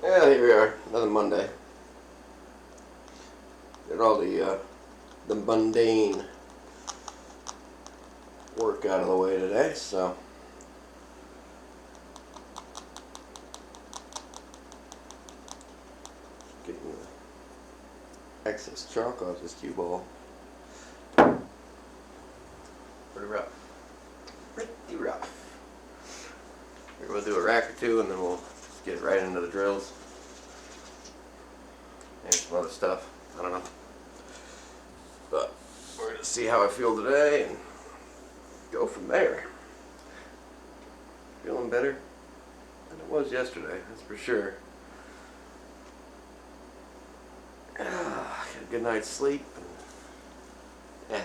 Yeah, here we are, another Monday. Get all the mundane work out of the way today, so getting the excess chalk off this cue ball. Pretty rough. Pretty rough. We'll do a rack or two and then we'll just get right into the drills. And some other stuff. I don't know. But we're going to see how I feel today and go from there. Feeling better than it was yesterday, that's for sure. Got a good night's sleep. And yeah.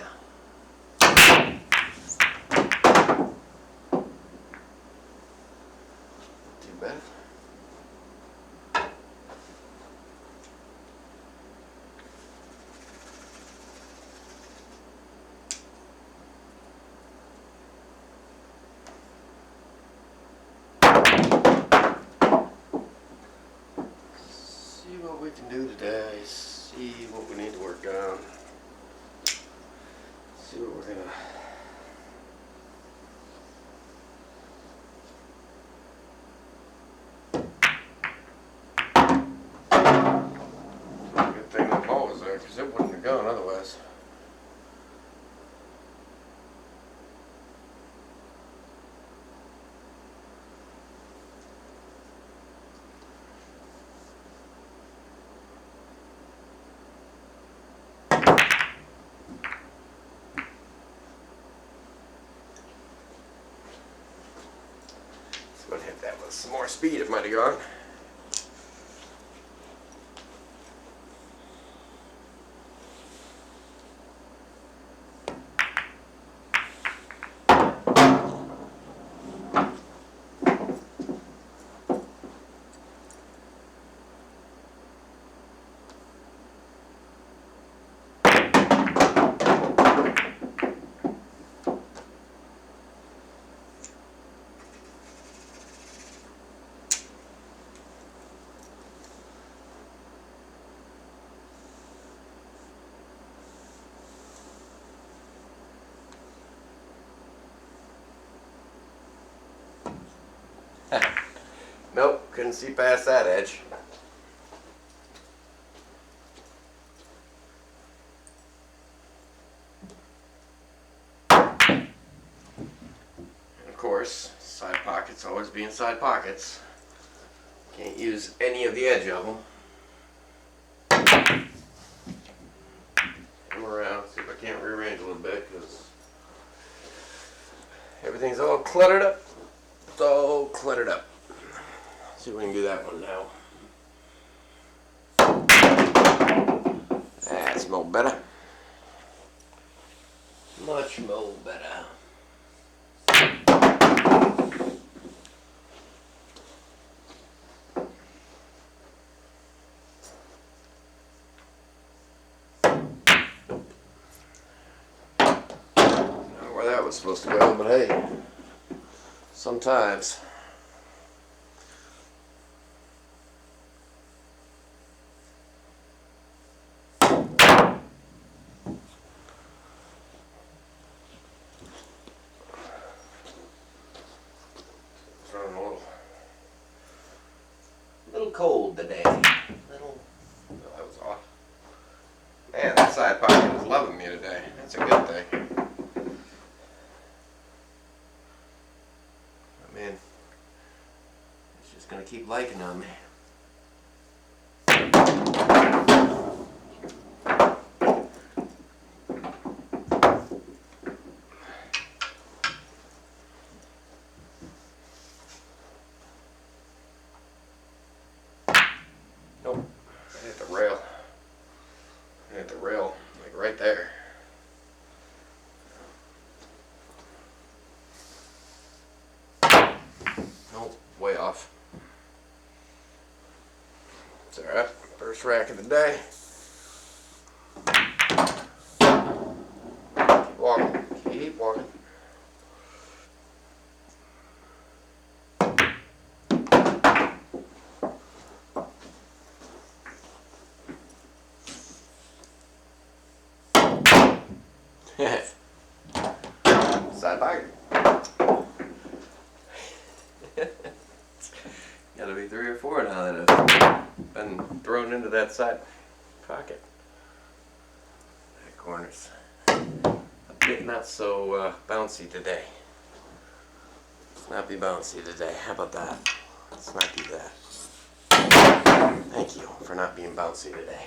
Too bad. See what we can do today. See what we need to work on. See what we're gonna. Good thing that ball was there, because it wouldn't have gone otherwise. Let's hit that with some more speed, it might have gone. Nope, couldn't see past that edge. And of course, side pockets always be in side pockets. Can't use any of the edge of them. Come around, see if I can't rearrange a little bit, because everything's all cluttered up. It's all cluttered up. See if we can do that one now. That's more better. Much more better. Not where that was supposed to go, but hey, sometimes. Cold today. Oh, that was off. Man, that side pocket is loving me today. That's a good thing. I mean, it's just gonna keep liking on me. Nope, I hit the rail. I hit the rail, like right there. Nope, way off. It's alright, first rack of the day. Keep walking, keep walking. now that have been thrown into that side pocket. That corner's a bit not so bouncy today. Let's not be bouncy today. How about that? Let's not do that. Thank you for not being bouncy today.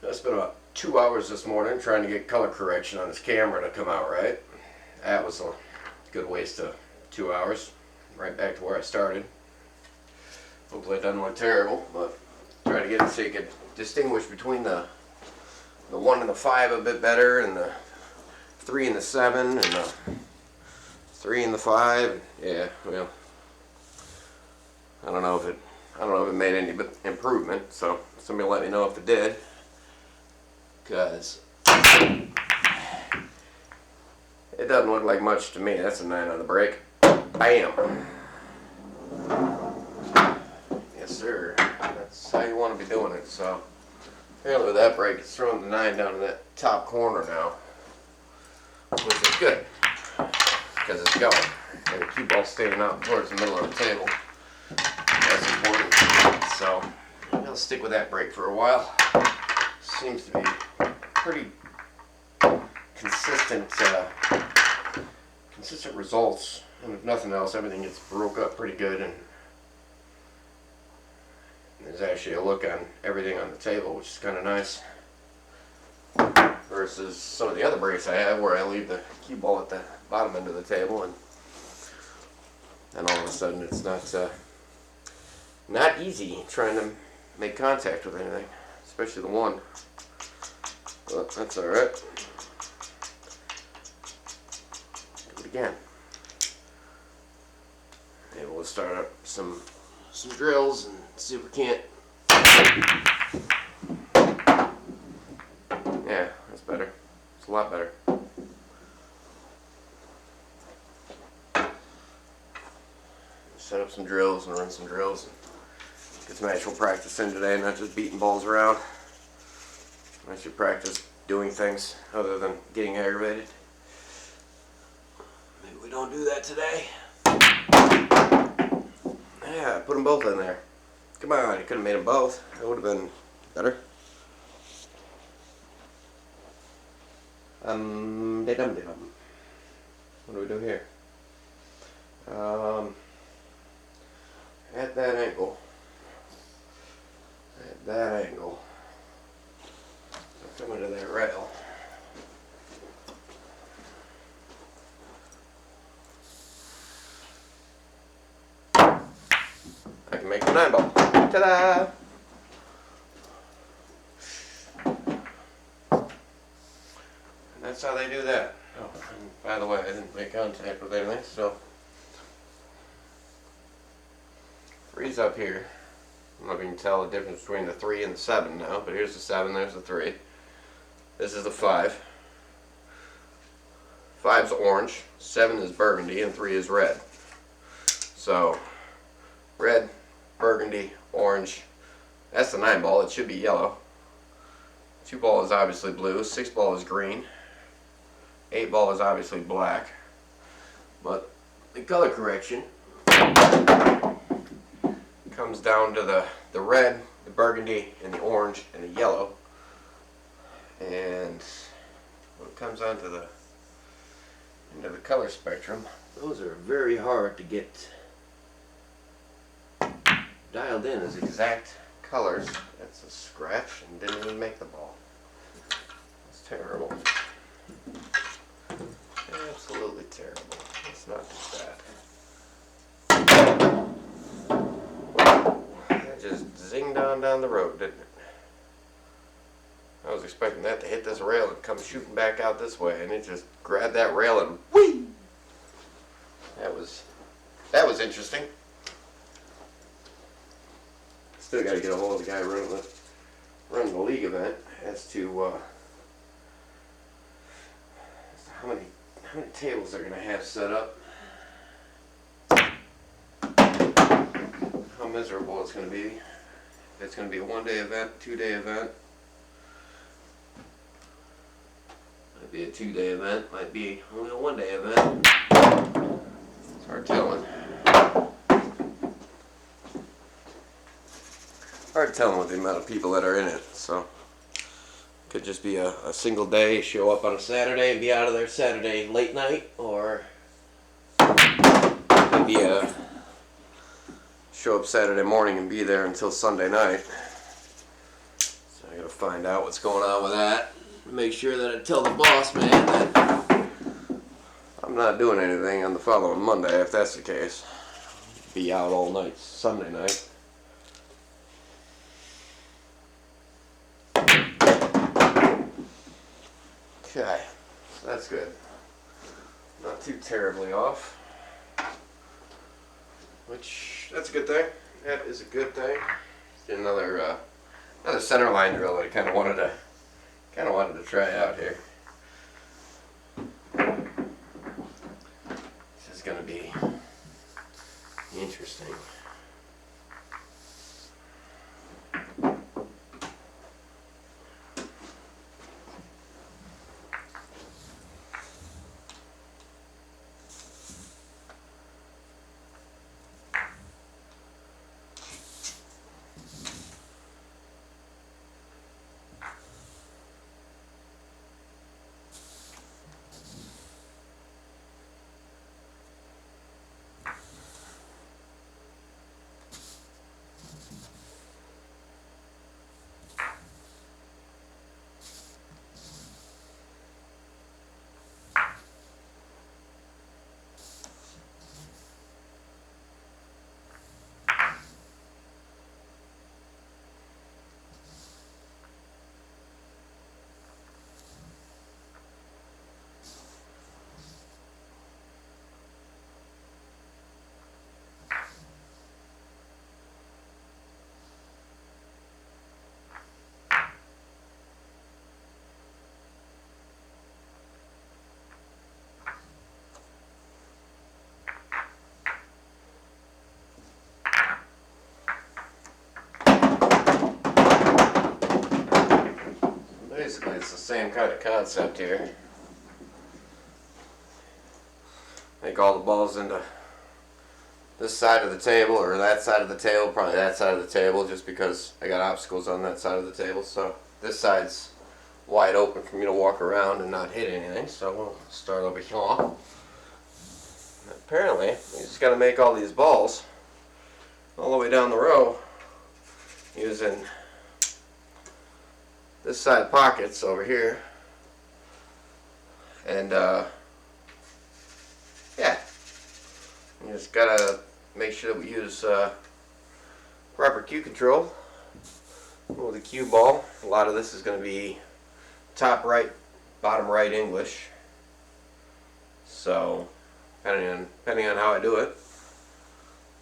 I spent about 2 hours this morning trying to get color correction on this camera to come out right. That was a good waste of 2 hours. Right back to where I started. Hopefully it doesn't look terrible, but try to get it so you could distinguish between the 1 and the 5 a bit better, and the 3 and the 7, and the 3 and the 5. Yeah, well, I don't know if it made any improvement, so somebody let me know if it did. Because it doesn't look like much to me. That's a 9 on the brake. Bam! Yes, sir. That's how you want to be doing it. So, apparently with that brake, it's throwing the 9 down to that top corner now, which is good, because it's going. And the cue ball's staying out towards the middle of the table. That's important. So, I'll stick with that brake for a while. Seems to be pretty consistent results, and if nothing else, everything gets broke up pretty good, and there's actually a look on everything on the table, which is kind of nice, versus some of the other brakes I have where I leave the cue ball at the bottom end of the table, and then all of a sudden it's not easy trying to make contact with anything, especially the 1. But that's alright. Do it again. Maybe we'll start up some drills and see if we can't. Yeah, that's better. It's a lot better. Set up some drills and run some drills and get some actual practice in today, not just beating balls around. I should practice doing things other than getting aggravated. Maybe we don't do that today. Yeah, put them both in there. Come on, you could have made them both. That would have been better. What do we do here? At that angle. At that angle. Coming to that rail. I can make a 9 ball. Ta-da! And that's how they do that. Oh, and by the way, I didn't make contact with anything, so 3's up here. I don't know if you can tell the difference between the 3 and the 7 now, but here's the 7, there's the 3. This is the 5. 5's orange, 7 is burgundy, and 3 is red. So, red, burgundy, orange. That's the 9 ball. It should be yellow. 2 ball is obviously blue. 6 ball is green. 8 ball is obviously black. But the color correction comes down to the red, the burgundy, and the orange, and the yellow. And when it comes onto into the color spectrum, those are very hard to get dialed in as exact colors. That's a scratch and didn't even make the ball. That's terrible. Absolutely terrible. Let's not do that. That just zinged on down the road, didn't it? I was expecting that to hit this rail and come shooting back out this way, and it just grabbed that rail and whee! That was interesting. Still got to get a hold of the guy running the league event as to how many tables they're going to have set up. How miserable it's going to be. If it's going to be a 1-day event, 2-day event. Might be a 2-day event, might be only a 1-day event. It's hard telling. Hard telling with the amount of people that are in it. So could just be a single day, show up on a Saturday and be out of there Saturday late night, or maybe show up Saturday morning and be there until Sunday night. So I gotta find out what's going on with that. Make sure that I tell the boss man that I'm not doing anything on the following Monday if that's the case. Be out all night Sunday night. Okay, so that's good. Not too terribly off. Which, that's a good thing. That is a good thing. Another center line drill that I kind of wanted to try out here. This is going to be interesting. Basically, it's the same kind of concept here. Make all the balls into this side of the table or that side of the table, probably that side of the table, just because I got obstacles on that side of the table. So this side's wide open for me to walk around and not hit anything. So we'll start over here. Apparently, you just got to make all these balls all the way down the row using this side pockets over here, and yeah, you just gotta make sure that we use proper cue control with the cue ball. A lot of this is going to be top right, bottom right English, so depending on how I do it,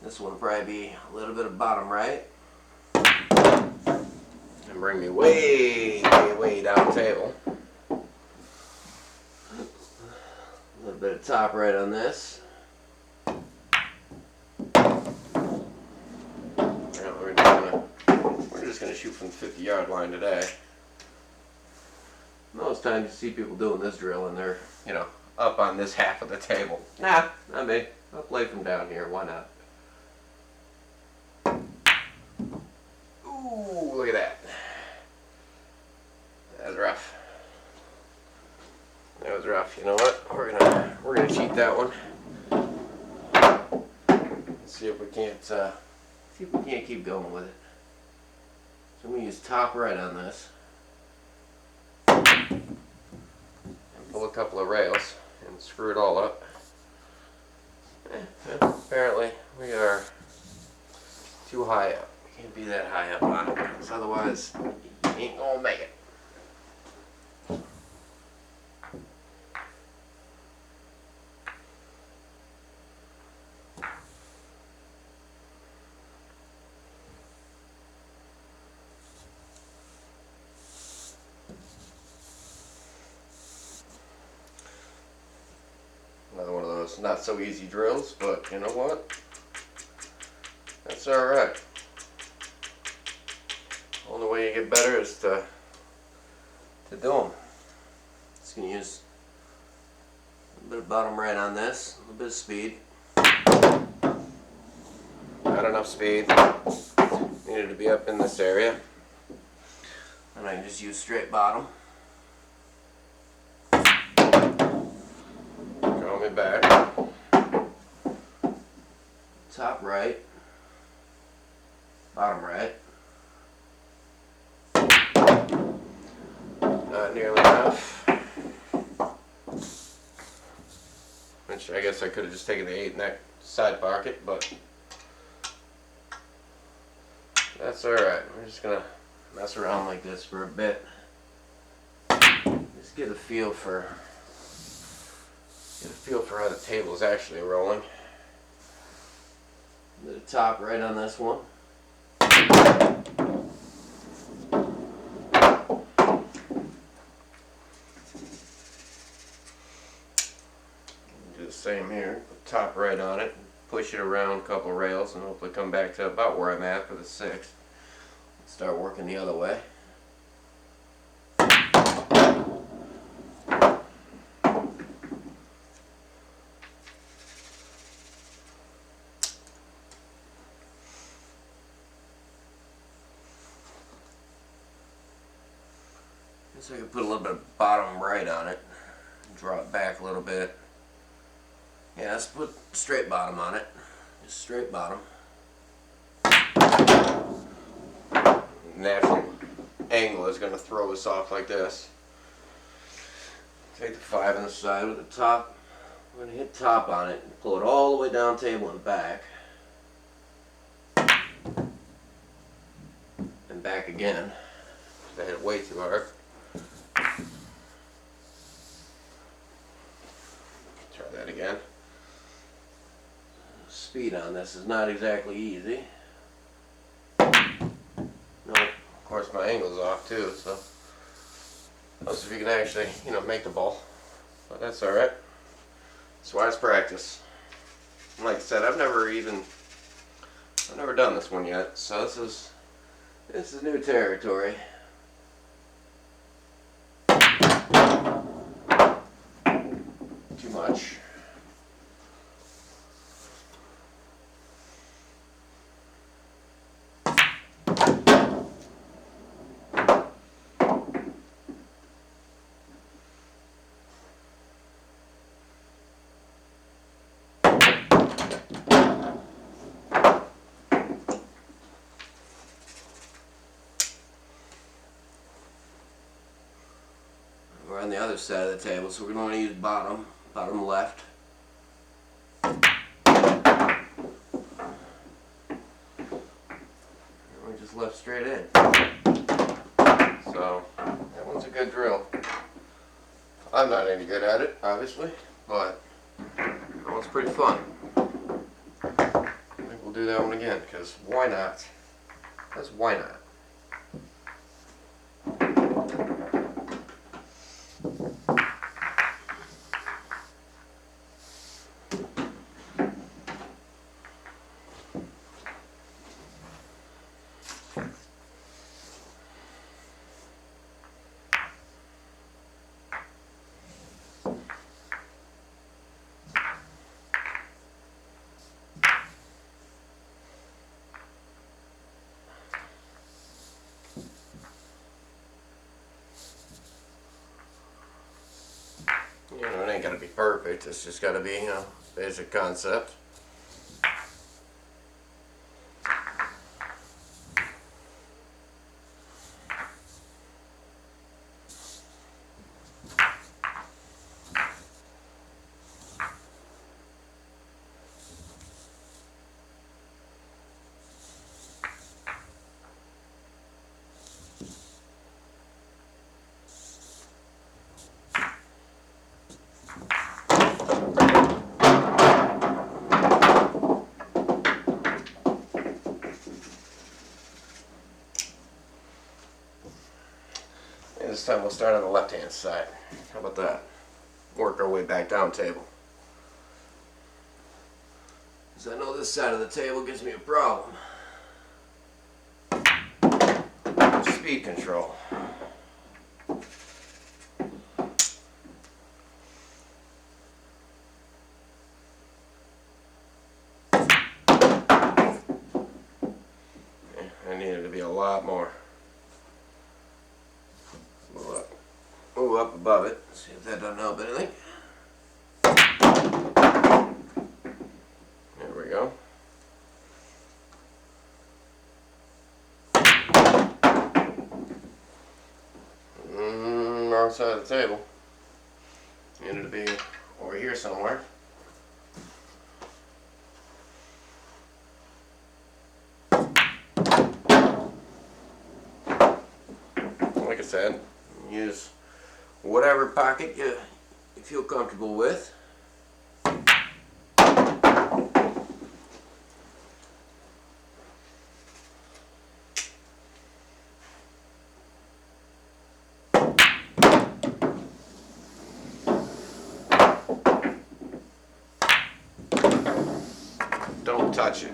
this one will probably be a little bit of bottom right. Bring me way down table. A little bit of top right on this. We're just gonna shoot from the 50-yard line today. Most times you see people doing this drill and they're, up on this half of the table. Nah, not me. I'll play from down here. Why not? Ooh, look at that. That was rough. That was rough. You know what? We're gonna cheat that one. Let's see if we can't keep going with it. So I'm gonna use top right on this and pull a couple of rails and screw it all up. Apparently we are too high up. Can't be that high up on it, because otherwise you ain't gonna make it. drills, not so easy drills, but you know what? That's alright. Only way you get better is to do them. Just gonna use a little bit of bottom right on this, a little bit of speed. Not enough speed. Needed to be up in this area. And I can just use straight bottom. Draw me back. Top right. Bottom right. Not nearly enough. Which I guess I could have just taken the 8 in that side pocket, but that's alright. We're just gonna mess around like this for a bit. Just get a feel for how the table is actually rolling. The top right on this one. Do the same here. Put top right on it. Push it around a couple rails and hopefully come back to about where I'm at for the 6th. Start working the other way. So I can put a little bit of bottom right on it. Draw it back a little bit. Yeah, let's put straight bottom on it. Just straight bottom. Natural angle is going to throw us off like this. Take the 5 on the side with the top. We're going to hit top on it and pull it all the way down table and back. And back again. I hit it way too hard. Try that again. Speed on this is not exactly easy. No, of course my angle's off too, so let's see if you can actually, make the ball. But that's alright. That's why it's practice. And like I said, I've never done this one yet, so this is new territory. Too much. We're on the other side of the table, so we're going to use bottom left. And we just left straight in. So that one's a good drill. I'm not any good at it, obviously, but that one's pretty fun. I think we'll do that one again, because why not? Because why not? It ain't gotta be perfect, it's just gotta be, basic concept. This time we'll start on the left-hand side. How about that? Work our way back down table. because I know this side of the table gives me a problem. Speed control. I needed to be a lot more. Move up above it. See if that doesn't help anything. There we go. Wrong side of the table. Needed to be over here somewhere. Like I said, use whatever pocket you feel comfortable with. Don't touch it.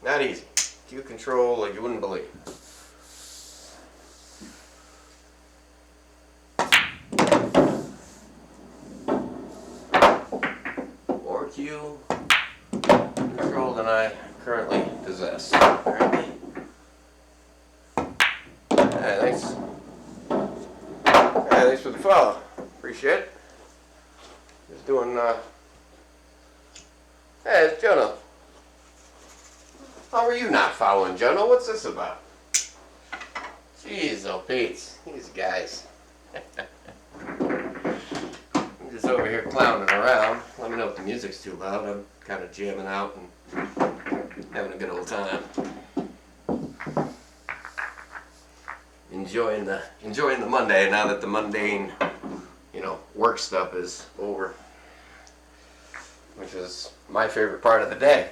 Not easy. Cue control like you wouldn't believe. More cue control than I currently possess. Apparently. Hey, thanks. Hey, thanks for the follow. Appreciate it. Just doing, Hey, it's Jonah. How are you not following, Jonah? What's this about? Jeez, oh Pete. These guys. I'm just over here clowning around. Let me know if the music's too loud. I'm kind of jamming out and having a good old time. Enjoying the Monday now that the mundane, work stuff is over. Which is my favorite part of the day.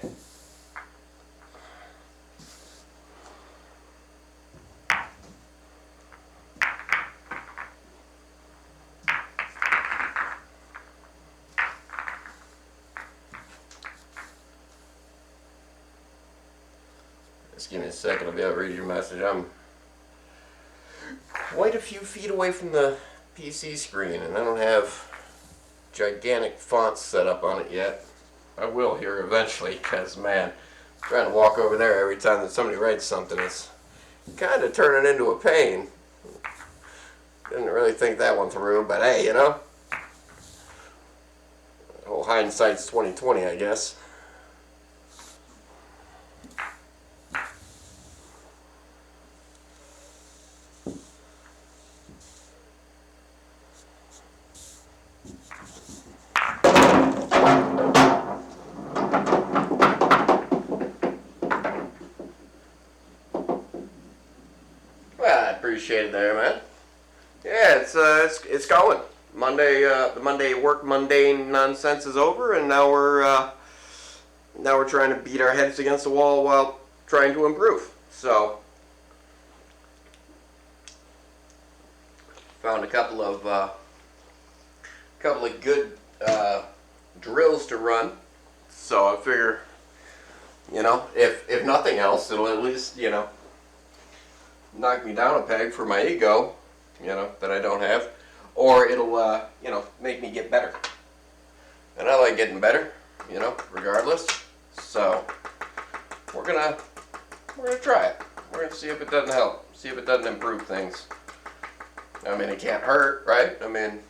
Just give me a second, I'll be able to read your message. I'm quite a few feet away from the PC screen, and I don't have gigantic fonts set up on it yet. I will here eventually, because, man, trying to walk over there every time that somebody writes something is kind of turning into a pain. Didn't really think that one through, but hey, whole hindsight's 20/20, I guess. Appreciate it there, man. Yeah, it's going. Monday, the Monday work mundane nonsense is over, and now we're trying to beat our heads against the wall while trying to improve. So, found a couple of good drills to run. So I figure, if nothing else, it'll at least knock me down a peg for my ego, that I don't have, or it'll, make me get better. And I like getting better, regardless. So we're gonna try it. We're gonna see if it doesn't help. See if it doesn't improve things. I mean, it can't hurt, right? I mean,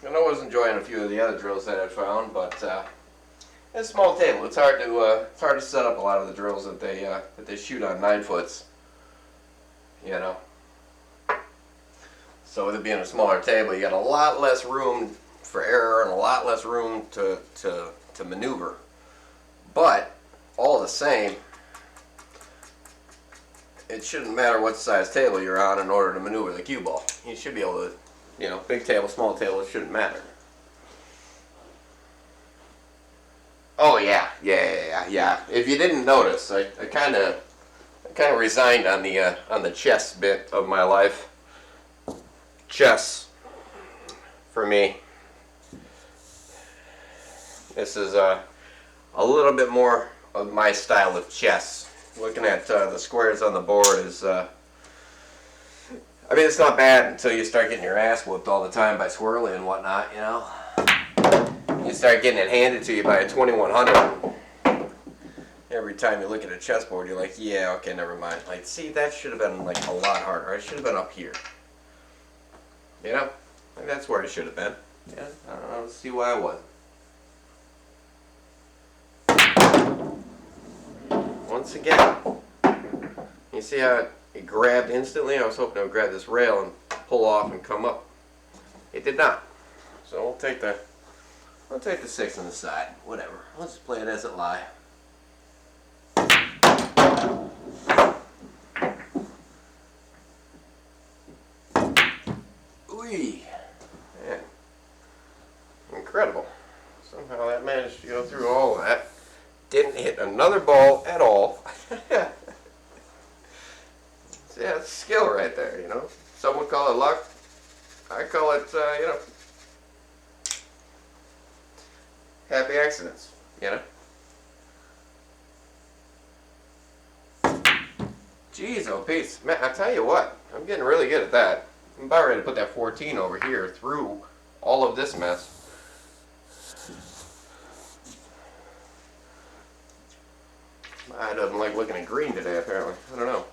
and I was enjoying a few of the other drills that I found, but it's a small table. It's hard to set up a lot of the drills that they shoot on 9-foots. So with it being a smaller table, you got a lot less room for error and a lot less room to maneuver. But all the same, it shouldn't matter what size table you're on in order to maneuver the cue ball. You should be able to, big table, small table, it shouldn't matter. Oh yeah. If you didn't notice, I kind of resigned on the chess bit of my life. Chess, for me, this is a little bit more of my style of chess. Looking at the squares on the board is, I mean, it's not bad until you start getting your ass whooped all the time by Swirly and whatnot, you know. You start getting it handed to you by a 2100. Every time you look at a chessboard, you're like, yeah, okay, never mind. Like, see, that should have been like a lot harder. I should have been up here. You know, like, that's where I should have been. Yeah, I don't know. Let's see why I wasn't. Once again, you see how it grabbed instantly? I was hoping it would grab this rail and pull off and come up. It did not. So we'll take the 6 on the side. Whatever. Let's just play it as it lie. Ooh. Man. Incredible. Somehow that managed to go through all of that. Didn't hit another ball at all. Yeah, it's skill right there, you know. Some would call it luck. I call it, you know, happy accidents, you know. Jeez, oh, Pete, man, I tell you what, I'm getting really good at that. I'm about ready to put that 14 over here through all of this mess. I doesn't like looking at green today, apparently. I don't know.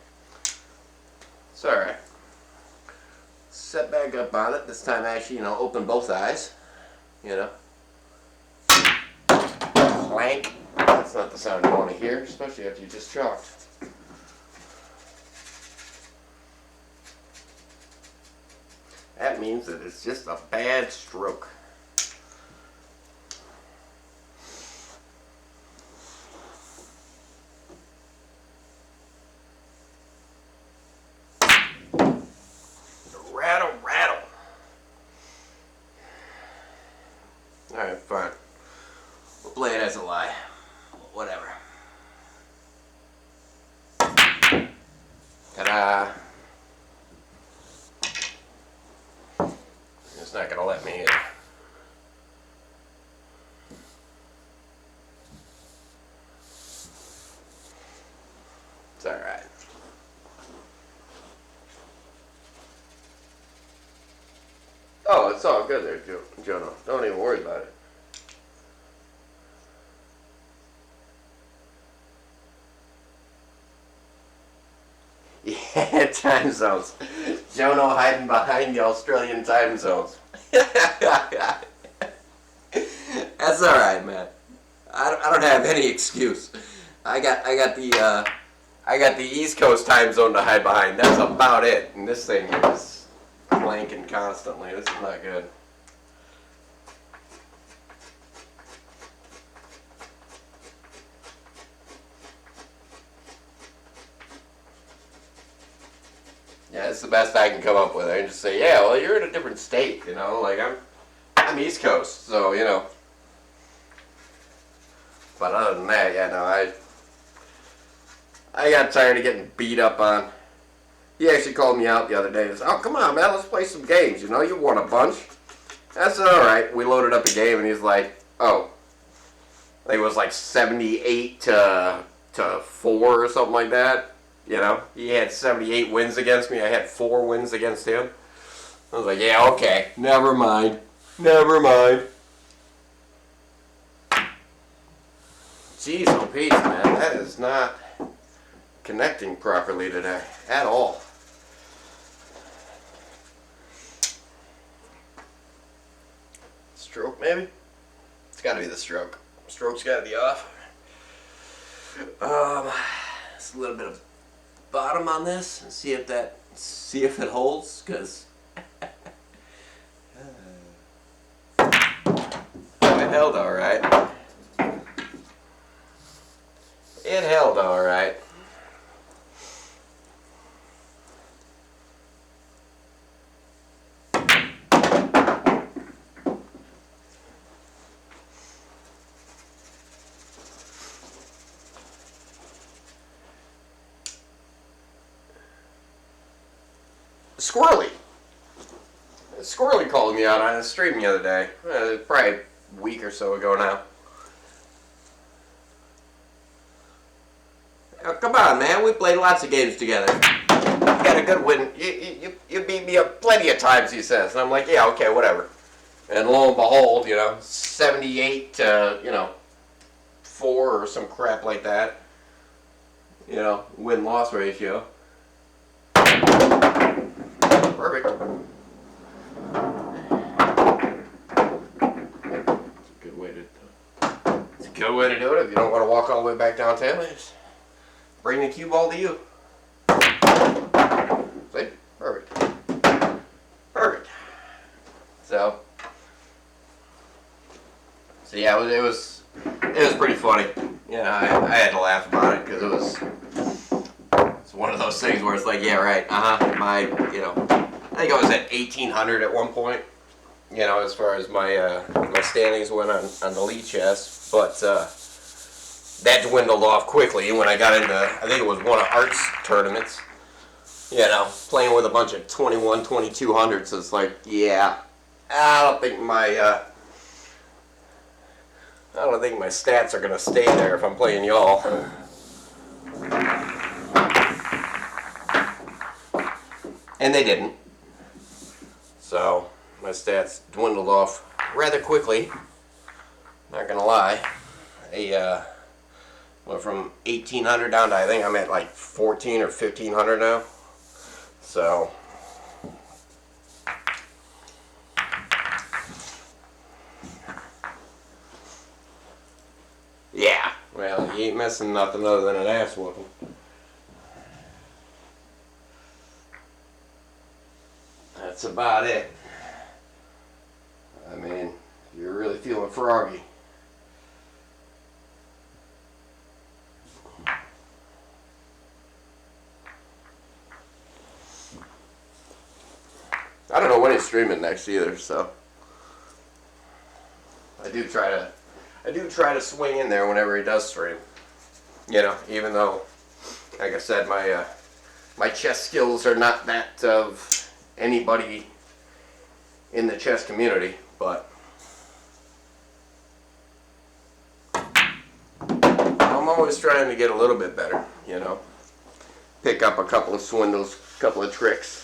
It's alright. Set back up on it. This time, actually, you know, open both eyes. You know. Clank. That's not the sound you want to hear, especially after you just chalked. That means that it's just a bad stroke. Rattle. Alright, fine. We'll play it as a lie. Whatever. Ta-da! It's not gonna let me in. It's alright. Oh, it's all good there, Jono. Don't even worry about it. Yeah, time zones. Jono hiding behind the Australian time zones. That's alright, man. I don't have any excuse. I got the East Coast time zone to hide behind. That's about it. And this thing is clanking constantly. This is not good. Yeah, it's the best I can come up with. I can just say, yeah, well, you're in a different state, you know. Like I'm East Coast, so you know. But other than that, yeah, no, I got tired of getting beat up on. He actually called me out the other day and said, oh, come on, man, let's play some games. You know, you won a bunch. I said, all right. We loaded up a game, and he's like, oh, I think it was like 78 to 4 or something like that. You know, he had 78 wins against me. I had 4 wins against him. I was like, yeah, okay, never mind. Jeez, oh, Pete, man, that is not connecting properly today at all. Stroke, maybe? It's got to be the stroke. Stroke's got to be off. Just a little bit of bottom on this and see if it holds, because it held all right. It held all right. Squirrely. Squirrely called me out on his stream the other day. Probably a week or so ago now. Oh, come on, man. We played lots of games together. You got a good win. You beat me up plenty of times, he says. And I'm like, yeah, okay, whatever. And lo and behold, 78 to, 4 or some crap like that. Win-loss ratio. Perfect. It's a good way to do it. If you don't want to walk all the way back downtown, just bring the cue ball to you. See? Perfect. Perfect. So yeah, it was pretty funny. I had to laugh about it because it's one of those things where it's like, yeah, right, I think I was at 1,800 at one point. As far as my standings went on the lead chess, but that dwindled off quickly when I got into, I think it was one of Art's tournaments. Playing with a bunch of 21, 2200s. It's like, yeah, I don't think my stats are gonna stay there if I'm playing y'all. And they didn't. So my stats dwindled off rather quickly. Not gonna lie. Went from 1,800 down to, I think I'm at like 14 or 1,500 now. So yeah, well, you ain't missing nothing other than an ass whooping. That's about it. I mean, you're really feeling froggy. I don't know when he's streaming next either, so I do try to swing in there whenever he does stream. Even though, like I said, my chess skills are not that of anybody in the chess community, but I'm always trying to get a little bit better, pick up a couple of swindles, a couple of tricks.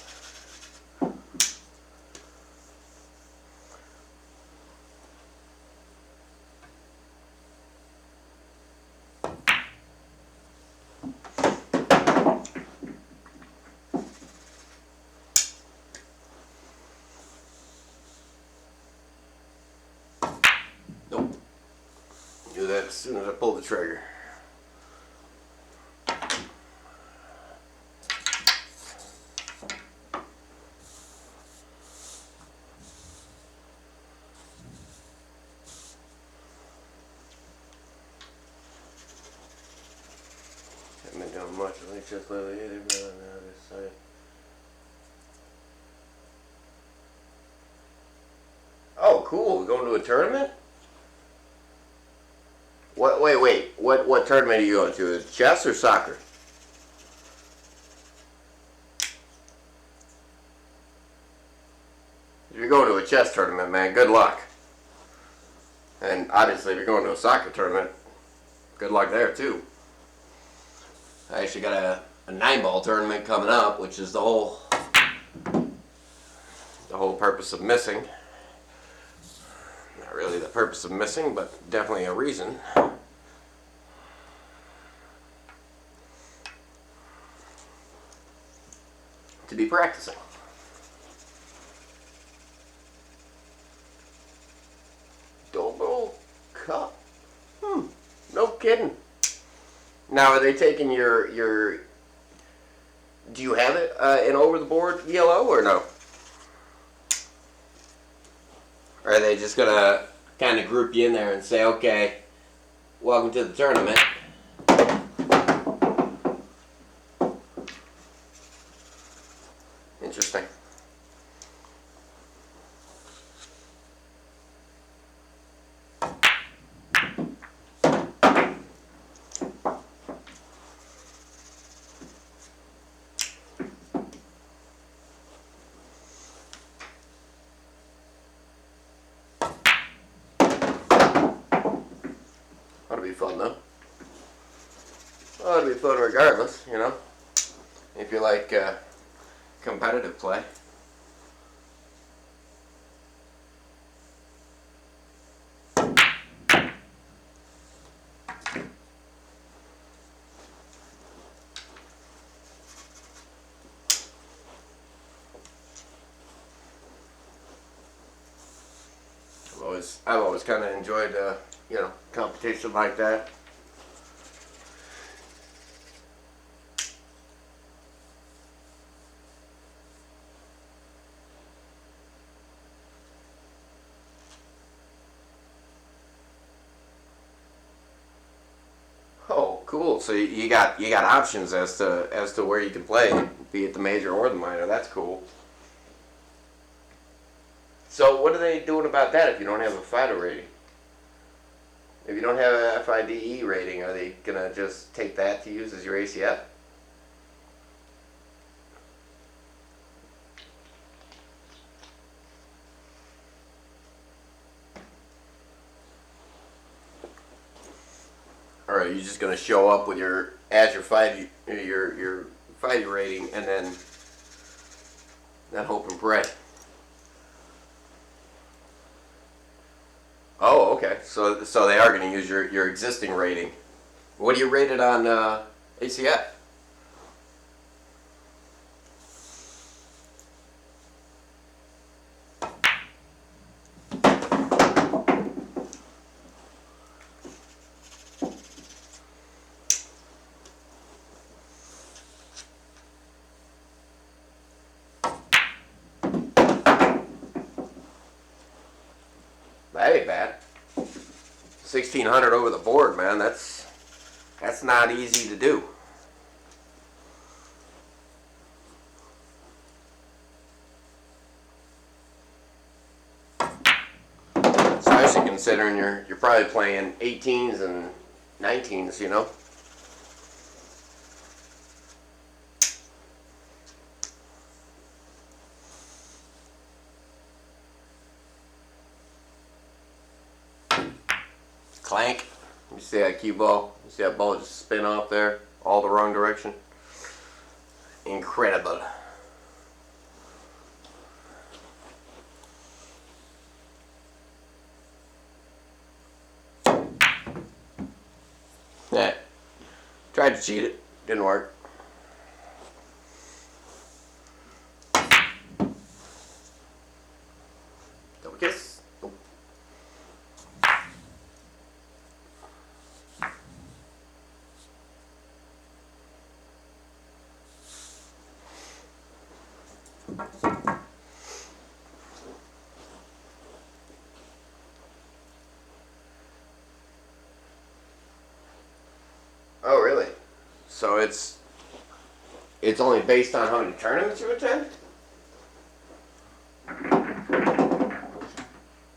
Nope. Do that as soon as I pull the trigger. Haven't been doing much. I think just lately either, but on the other side. Oh, cool. Going to a tournament? Wait. What tournament are you going to? Is it chess or soccer? If you're going to a chess tournament, man, good luck. And obviously, if you're going to a soccer tournament, good luck there too. I actually got a 9-ball tournament coming up, which is the whole purpose of missing. Not really the purpose of missing, but definitely a reason. To be practicing. Double cup. No kidding. Now, are they taking your? Do you have it in over the board ELO or no? Or are they just gonna kind of group you in there and say, okay, welcome to the tournament? Interesting. fun though. Well, it'll be fun regardless, you know. If you like competitive play. I've always kind of enjoyed, you know, competition like that. Oh, cool! So you got options as to where you can play, be it the major or the minor. That's cool. So what are they doing about that if you don't have a FIDO rating? If you don't have a FIDE rating, are they gonna just take that to use as your ACF? Or are you just gonna show up with your FIDE rating and then hope and pray? Oh, okay. So they are going to use your existing rating. What do you rate it on ACF? That ain't bad. 1,600 over the board, man. That's not easy to do. Especially considering you're probably playing 18s and 19s, you know. Clank. You see that cue ball? You see that ball just spin off there? All the wrong direction? Incredible. Yeah. Tried to cheat it. Didn't work. Double kiss. Nope. Oh, really? So it's only based on how many tournaments you attend?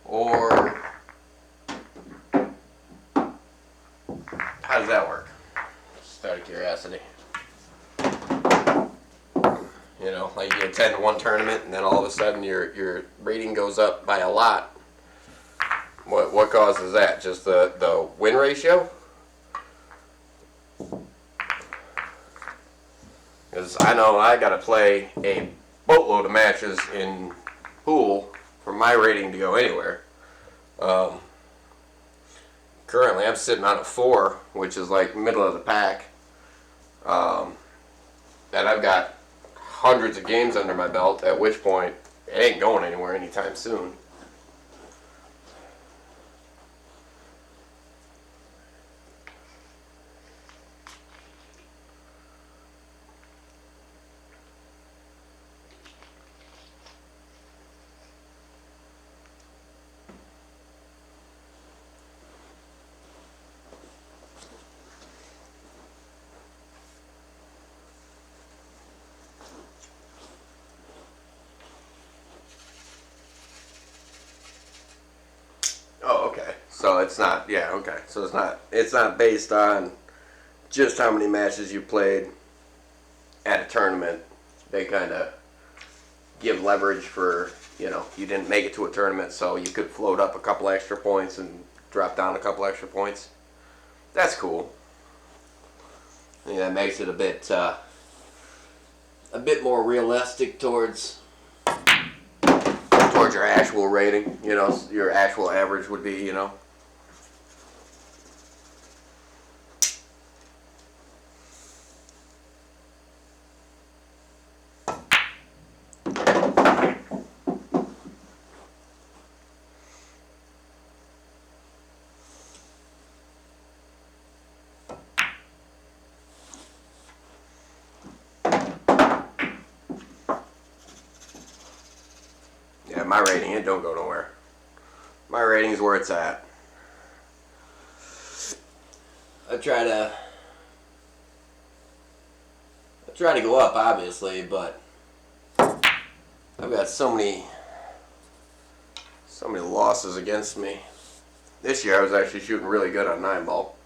Or how does that work? Just out of curiosity. You know, like you attend one tournament and then all of a sudden your rating goes up by a lot. What causes that? Just the win ratio? Because I know I got to play a boatload of matches in pool for my rating to go anywhere. Currently, I'm sitting on a 4, which is like middle of the pack. And I've got hundreds of games under my belt, at which point it ain't going anywhere anytime soon. Oh, okay. So it's not, yeah, okay. So it's not based on just how many matches you played at a tournament. They kind of give leverage for, you know, you didn't make it to a tournament, so you could float up a couple extra points and drop down a couple extra points. that's cool. I think that makes it a bit more realistic towards your actual rating. You know, your actual average would be, you know. Yeah, my rating, it don't go nowhere. My rating is where it's at. I try to go up, obviously, but I've got so many losses against me. This year I was actually shooting really good on 9-ball.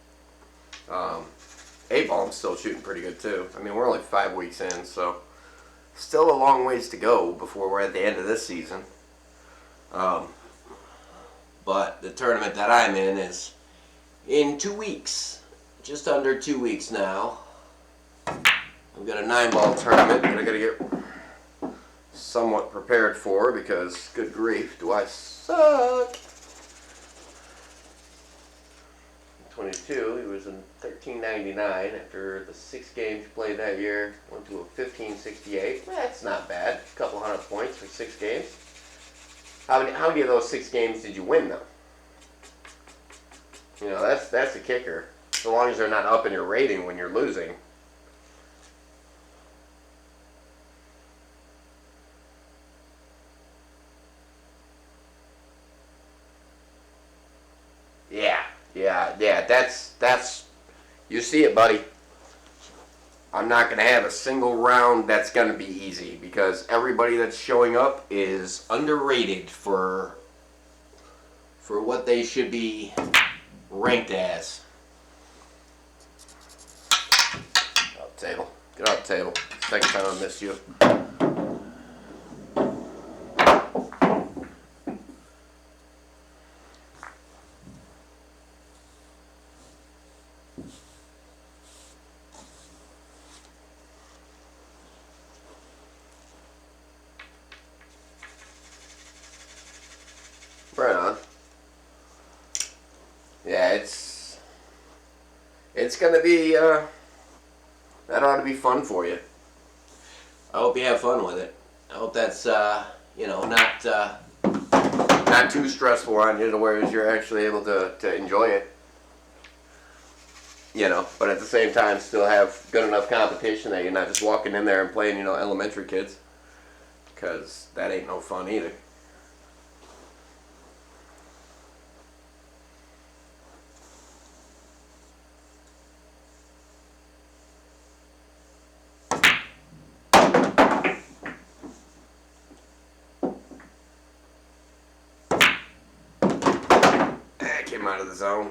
8-ball I'm still shooting pretty good too. I mean, we're only 5 weeks in, so still a long ways to go before we're at the end of this season. But the tournament that I'm in is in 2 weeks. Just under 2 weeks now. I've got a 9-ball tournament that I gotta get somewhat prepared for because, good grief, do I suck. 22, he was in 1399 after the 6 games played that year. Went to a 1568. That's not bad. A couple hundred points for 6 games. How many of those 6 games did you win, though? You know, that's the kicker. So long as they're not up in your rating when you're losing. Yeah, that's, you see it, buddy. I'm not going to have a single round that's going to be easy because everybody that's showing up is underrated for what they should be ranked as. Off the table. Get off the table. Second time I missed you. Right on. Yeah, it's gonna be that ought to be fun for you. I hope you have fun with it. I hope that's you know, not too stressful on you to where you're actually able to enjoy it. You know, but at the same time still have good enough competition that you're not just walking in there and playing, you know, elementary kids. Because that ain't no fun either. Came out of the zone.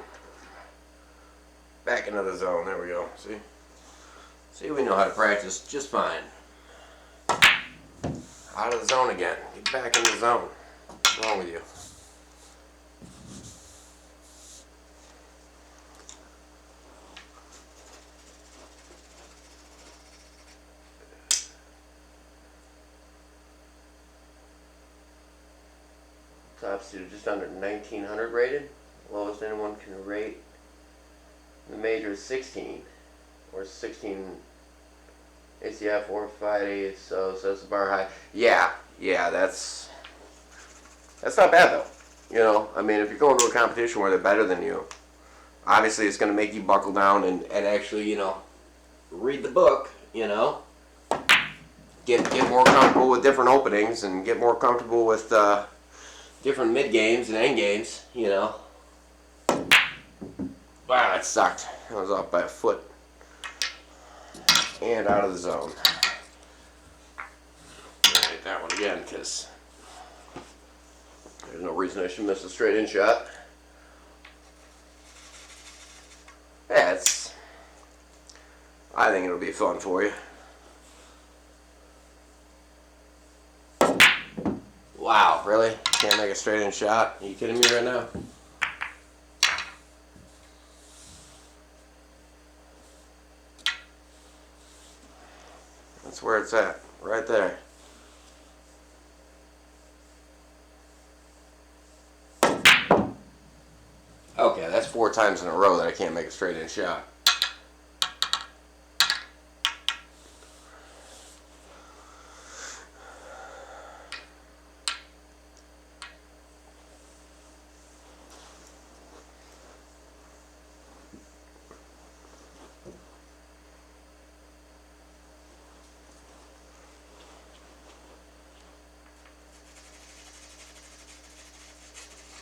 Back into the zone. There we go. See, we know how to practice just fine. Out of the zone again. Get back in the zone. What's wrong with you? Top student just under 1900 rated. Lowest anyone can rate the major is 16 or 16 ACF 450, so that's the bar high. Yeah, that's not bad though. You know, I mean, if you're going to a competition where they're better than you, obviously it's going to make you buckle down and actually, you know, read the book, you know, get more comfortable with different openings and get more comfortable with different mid games and end games, you know. Wow, that sucked. I was off by a foot. And out of the zone. I'll hit that one again because there's no reason I should miss a straight in shot. Yeah, I think it'll be fun for you. Wow, really? Can't make a straight in shot? Are you kidding me right now? That's where it's at, right there. Okay, that's 4 times in a row that I can't make a straight in shot.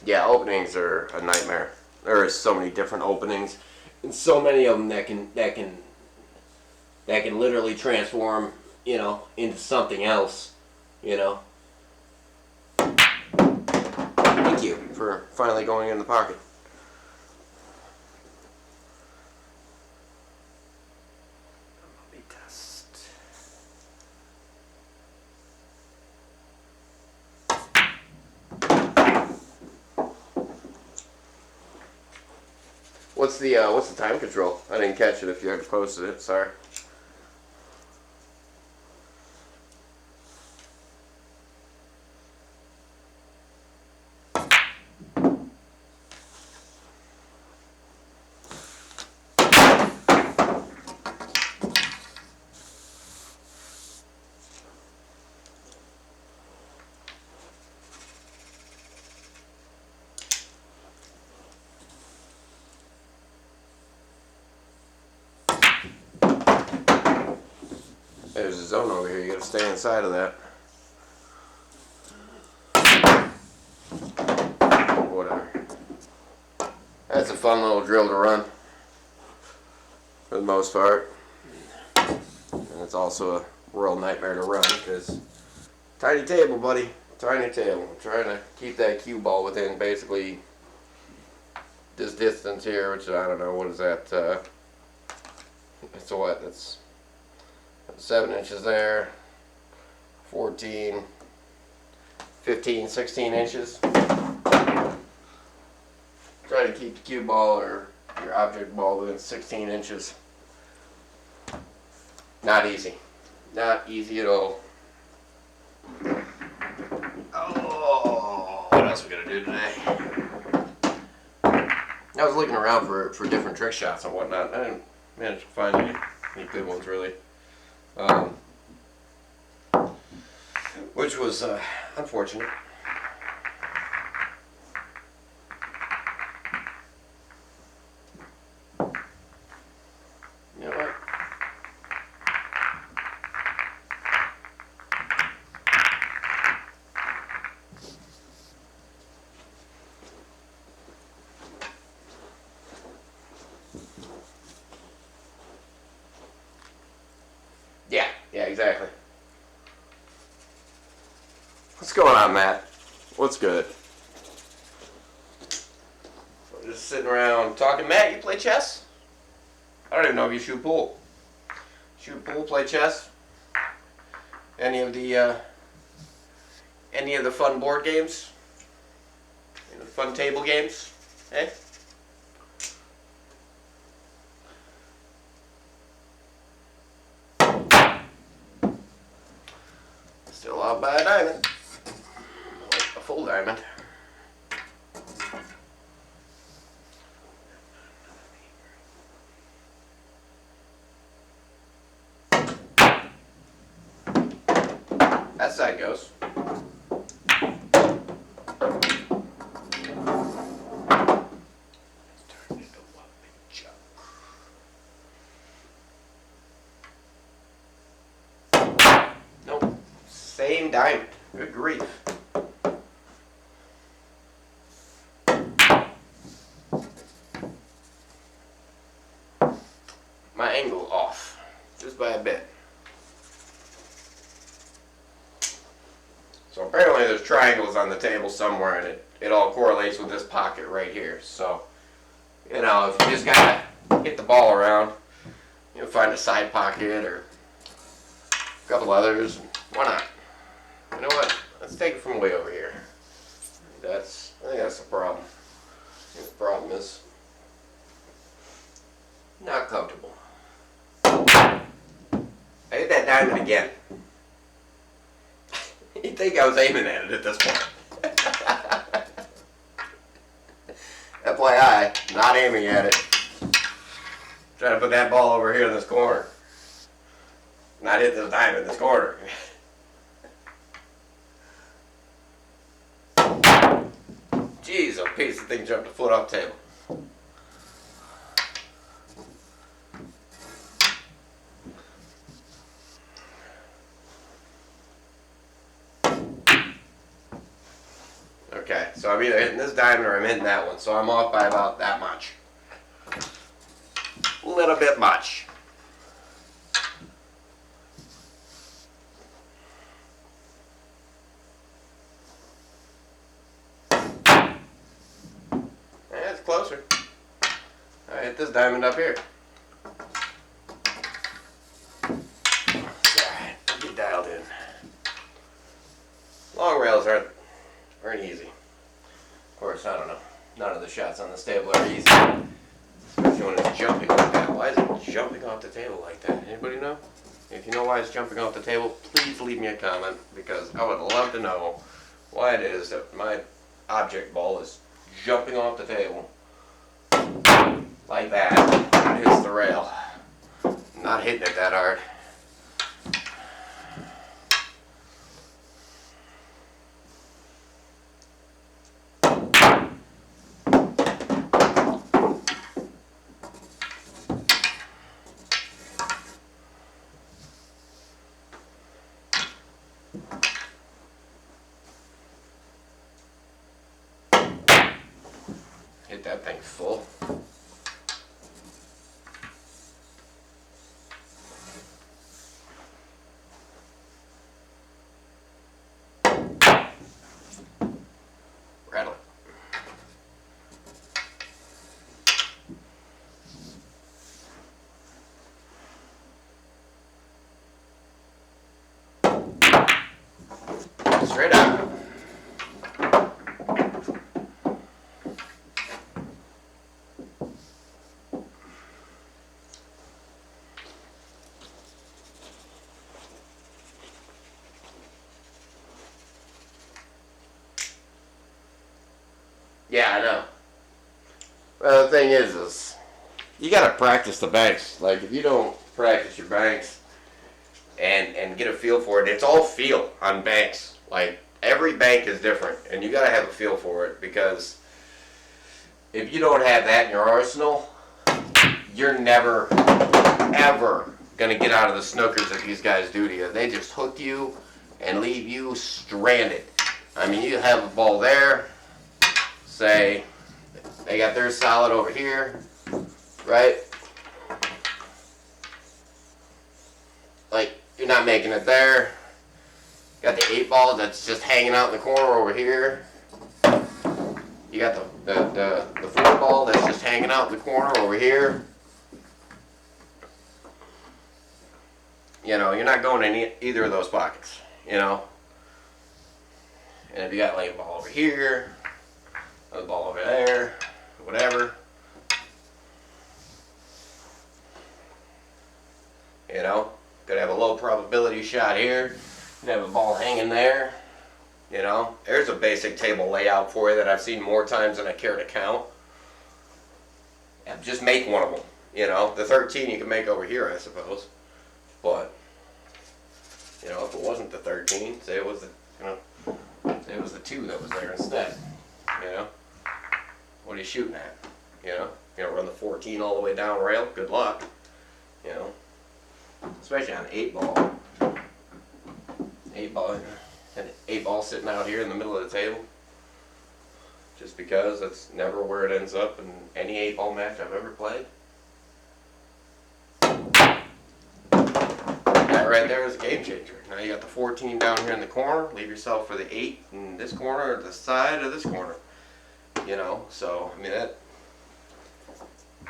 Yeah, openings are a nightmare. There are so many different openings, and so many of them that can literally transform, into something else, Thank you for finally going in the pocket. Let me test. What's the time control? I didn't catch it if you had posted it. Sorry. There's a zone over here. You gotta stay inside of that. Whatever. That's a fun little drill to run, for the most part. And it's also a real nightmare to run because tiny table, buddy. Tiny table. I'm trying to keep that cue ball within basically this distance here, which I don't know, what is that? It's what? That's 7 inches there, 14, 15, 16 inches. Try to keep the cue ball or your object ball within 16 inches. Not easy. Not easy at all. Oh, what else we gotta do today? I was looking around for different trick shots and whatnot. I didn't manage to find any good ones really. Which was unfortunate. You know what? Yeah, exactly. What's going on, Matt? What's good? We're just sitting around talking. Matt, you play chess? I don't even know if you shoot pool. Shoot pool, play chess? Any of the fun board games? Any of the fun table games? Eh? Still out by a diamond. A full diamond. That side goes. Nope. Same diamond. Good grief. My angle off. Just by a bit. So apparently there's triangles on the table somewhere, and it all correlates with this pocket right here. So, if you just gotta hit the ball around, find a side pocket or a couple others, why not? You know what? Let's take it from way over here. I think that's the problem. The problem is not comfortable. I hit that diamond again. You'd think I was aiming at it at this point. FYI, not aiming at it. Trying to put that ball over here in this corner. Not hit this diamond in this corner. Jeez, a piece of thing jumped a foot off the table. Okay, so I'm either hitting this diamond or I'm hitting that one, so I'm off by about that much. A little bit much. That's closer. I hit this diamond up here. Alright, get dialed in. Long rails aren't easy. Of course, I don't know. None of the shots on this table are easy. Especially when it's jumping like that. Why is it jumping off the table like that? Anybody know? If you know why it's jumping off the table, please leave me a comment, because I would love to know why it is that my object ball is jumping off the table like that and hits the rail. I'm not hitting it that hard. Hit that thing full. Rattle it. Straight up. Yeah, I know. Well, the thing is you gotta practice the banks. Like, if you don't practice your banks and get a feel for it, it's all feel on banks. Like, every bank is different, and you gotta have a feel for it, because if you don't have that in your arsenal, you're never, ever gonna get out of the snookers that these guys do to you. They just hook you and leave you stranded. I mean, you have a ball there, say they got theirs solid over here, right? Like, you're not making it there. Got the 8 ball that's just hanging out in the corner over here. You got the 4 ball that's just hanging out in the corner over here. You know, you're not going in either of those pockets, you know? And if you got like a ball over here, a ball over there, whatever, you know, could have a low probability shot here, could have a ball hanging there, you know. There's a basic table layout for you that I've seen more times than I care to count. And just make one of them, you know. The 13 you can make over here, I suppose, but, you know, if it wasn't the 13, say it was the, you know, say it was the 2 that was there instead, you know. What are you shooting at? You know, run the 14 all the way down rail. Good luck. You know, especially on 8 ball. 8 ball, an 8 ball sitting out here in the middle of the table. Just because that's never where it ends up in any 8 ball match I've ever played. That right there is a game changer. Now you got the 14 down here in the corner. Leave yourself for the 8 in this corner or the side of this corner. You know, so, I mean, that,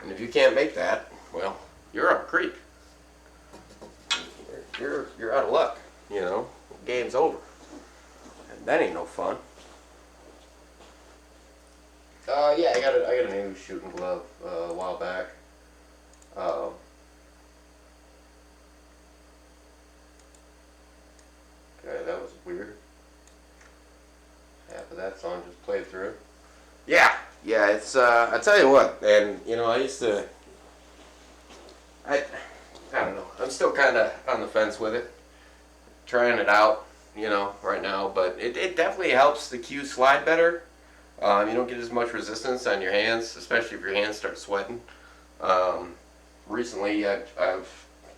and if you can't make that, well, you're up creek. You're out of luck, you know, game's over. And that ain't no fun. Yeah, I got a new shooting glove a while back. that song just played through. Yeah, yeah, it's, I tell you what, and, you know, I don't know, I'm still kind of on the fence with it, trying it out, you know, right now, but it definitely helps the cue slide better. You don't get as much resistance on your hands, especially if your hands start sweating. Recently, I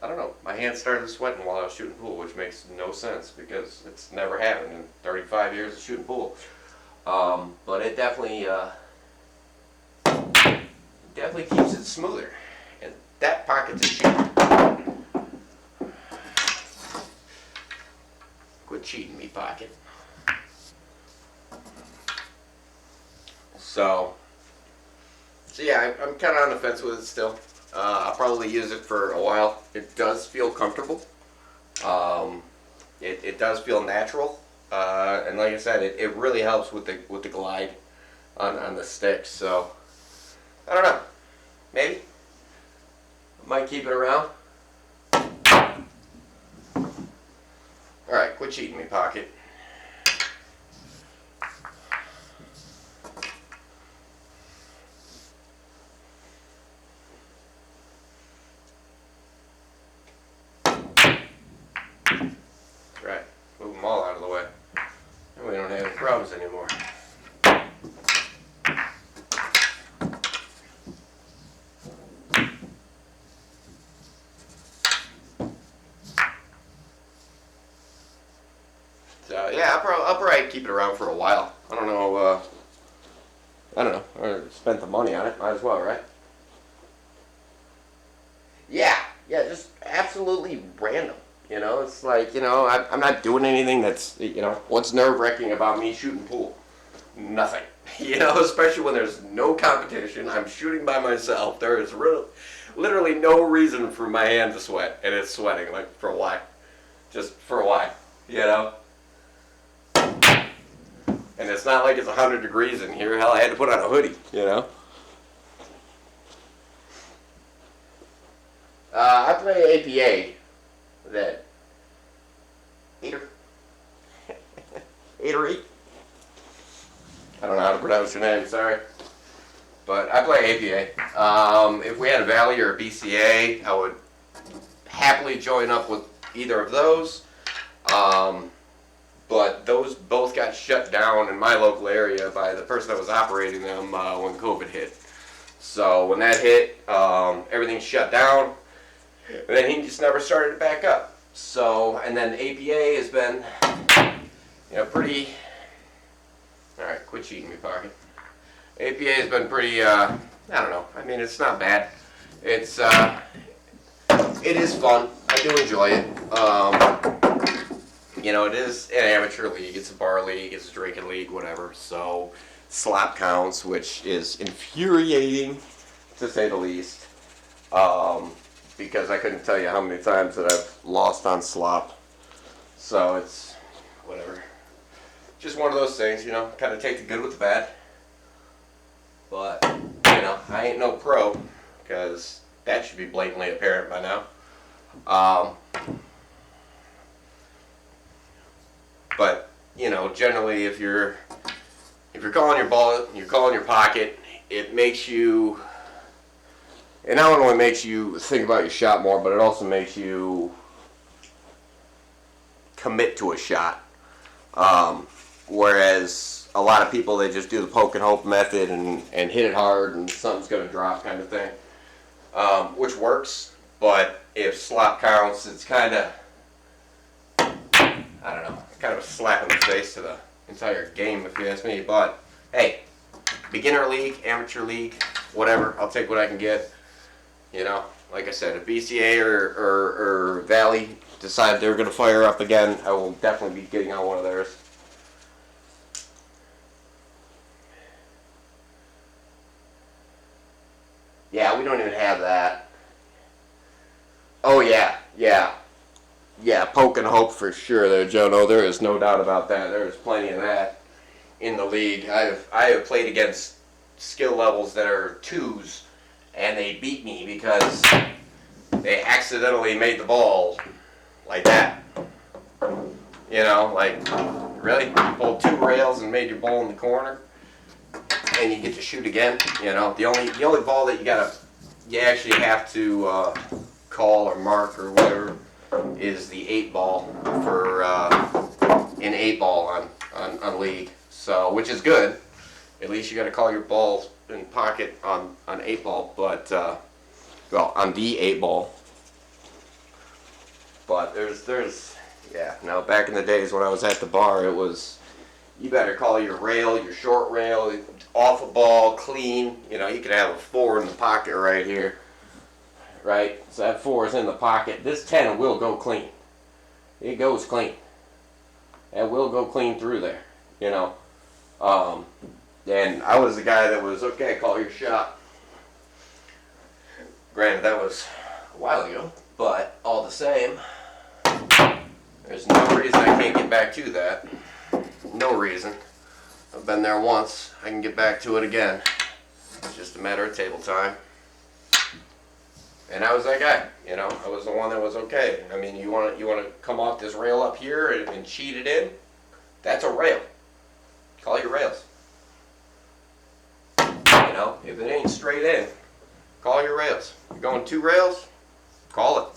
don't know, my hands started sweating while I was shooting pool, which makes no sense because it's never happened in 35 years of shooting pool. But it definitely keeps it smoother. And that pocket's a cheat. Quit cheating me, pocket. So yeah, I'm kind of on the fence with it still. I'll probably use it for a while. It does feel comfortable. It does feel natural, and like I said, it really helps with the glide on the sticks. So I don't know. Maybe I might keep it around. All right, quit cheating me, pocket. Right, move them all out of the way. And we don't have any problems anymore. So yeah, I'll probably keep it around for a while. I don't know. I spent the money on it. Might as well, right? Yeah, just absolutely random. You know, it's like, you know, I'm not doing anything that's, you know, what's nerve-wracking about me shooting pool? Nothing. You know, especially when there's no competition. I'm shooting by myself. There is literally no reason for my hand to sweat, and it's sweating, like, for why? Just for why, you know? And it's not like it's 100 degrees in here. Hell, I had to put on a hoodie, you know? I play APA. That 8 I don't know how to pronounce your name, sorry. But I play APA. If we had a Valley or a BCA, I would happily join up with either of those. But those both got shut down in my local area by the person that was operating them when COVID hit. So when that hit, everything shut down. And then he just never started it back up. So, and then APA has been, you know, pretty, alright, quit cheating me, pocket. APA has been pretty, I don't know, I mean, it's not bad. It's, it is fun. I do enjoy it. You know, it is an amateur league. It's a bar league. It's a drinking league, whatever. So, slap counts, which is infuriating, to say the least. Because I couldn't tell you how many times that I've lost on slop. So it's whatever. Just one of those things, you know, kind of take the good with the bad. But, you know, I ain't no pro, because that should be blatantly apparent by now. But, you know, generally if you're calling your ball, you're calling your pocket, it makes you, it not only makes you think about your shot more, but it also makes you commit to a shot. Whereas a lot of people, they just do the poke and hope method and hit it hard and something's going to drop kind of thing. Which works, but if slop counts, it's kind of, I don't know, kind of a slap in the face to the entire game if you ask me. But hey, beginner league, amateur league, whatever, I'll take what I can get. You know, like I said, if BCA or Valley decide they're going to fire up again, I will definitely be getting on one of theirs. Yeah, we don't even have that. Oh yeah, poke and hope for sure there, Joe. No, there is no doubt about that. There is plenty of that in the league. I have played against skill levels that are 2s, and they beat me because they accidentally made the ball like that. You know, like Really? You pulled 2 rails and made your ball in the corner, and you get to shoot again. You know, the only ball that you actually have to call or mark or whatever is the 8 ball for an 8 ball on league. So, which is good. At least you got to call your balls in pocket on 8 ball, but well, on the 8 ball. But yeah. Now back in the days when I was at the bar, it was you better call your rail, your short rail, off a ball, clean. You know, you could have a 4 in the pocket right here, right? So that 4 is in the pocket. This 10 will go clean. It goes clean. It will go clean through there. You know. And I was the guy that was, okay, call your shot. Granted, that was a while ago, but all the same, there's no reason I can't get back to that. No reason. I've been there once. I can get back to it again. It's just a matter of table time. And I was that guy. You know, I was the one that was okay. I mean, you want to come off this rail up here and cheat it in? That's a rail. Call your rails. You know, if it ain't straight in, call your rails. You're going 2 rails, call it.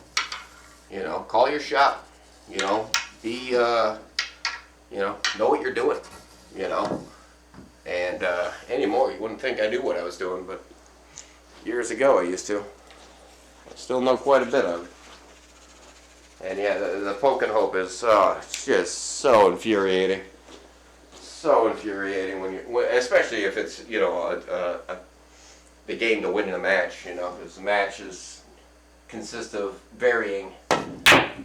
You know, call your shot. You know, be, you know what you're doing. You know, and anymore, you wouldn't think I knew what I was doing, but years ago I used to. I still know quite a bit of it. And yeah, the poke and hope is it's just so infuriating. So infuriating when you, especially if it's, you know, the game to win the match. You know, because the matches consist of varying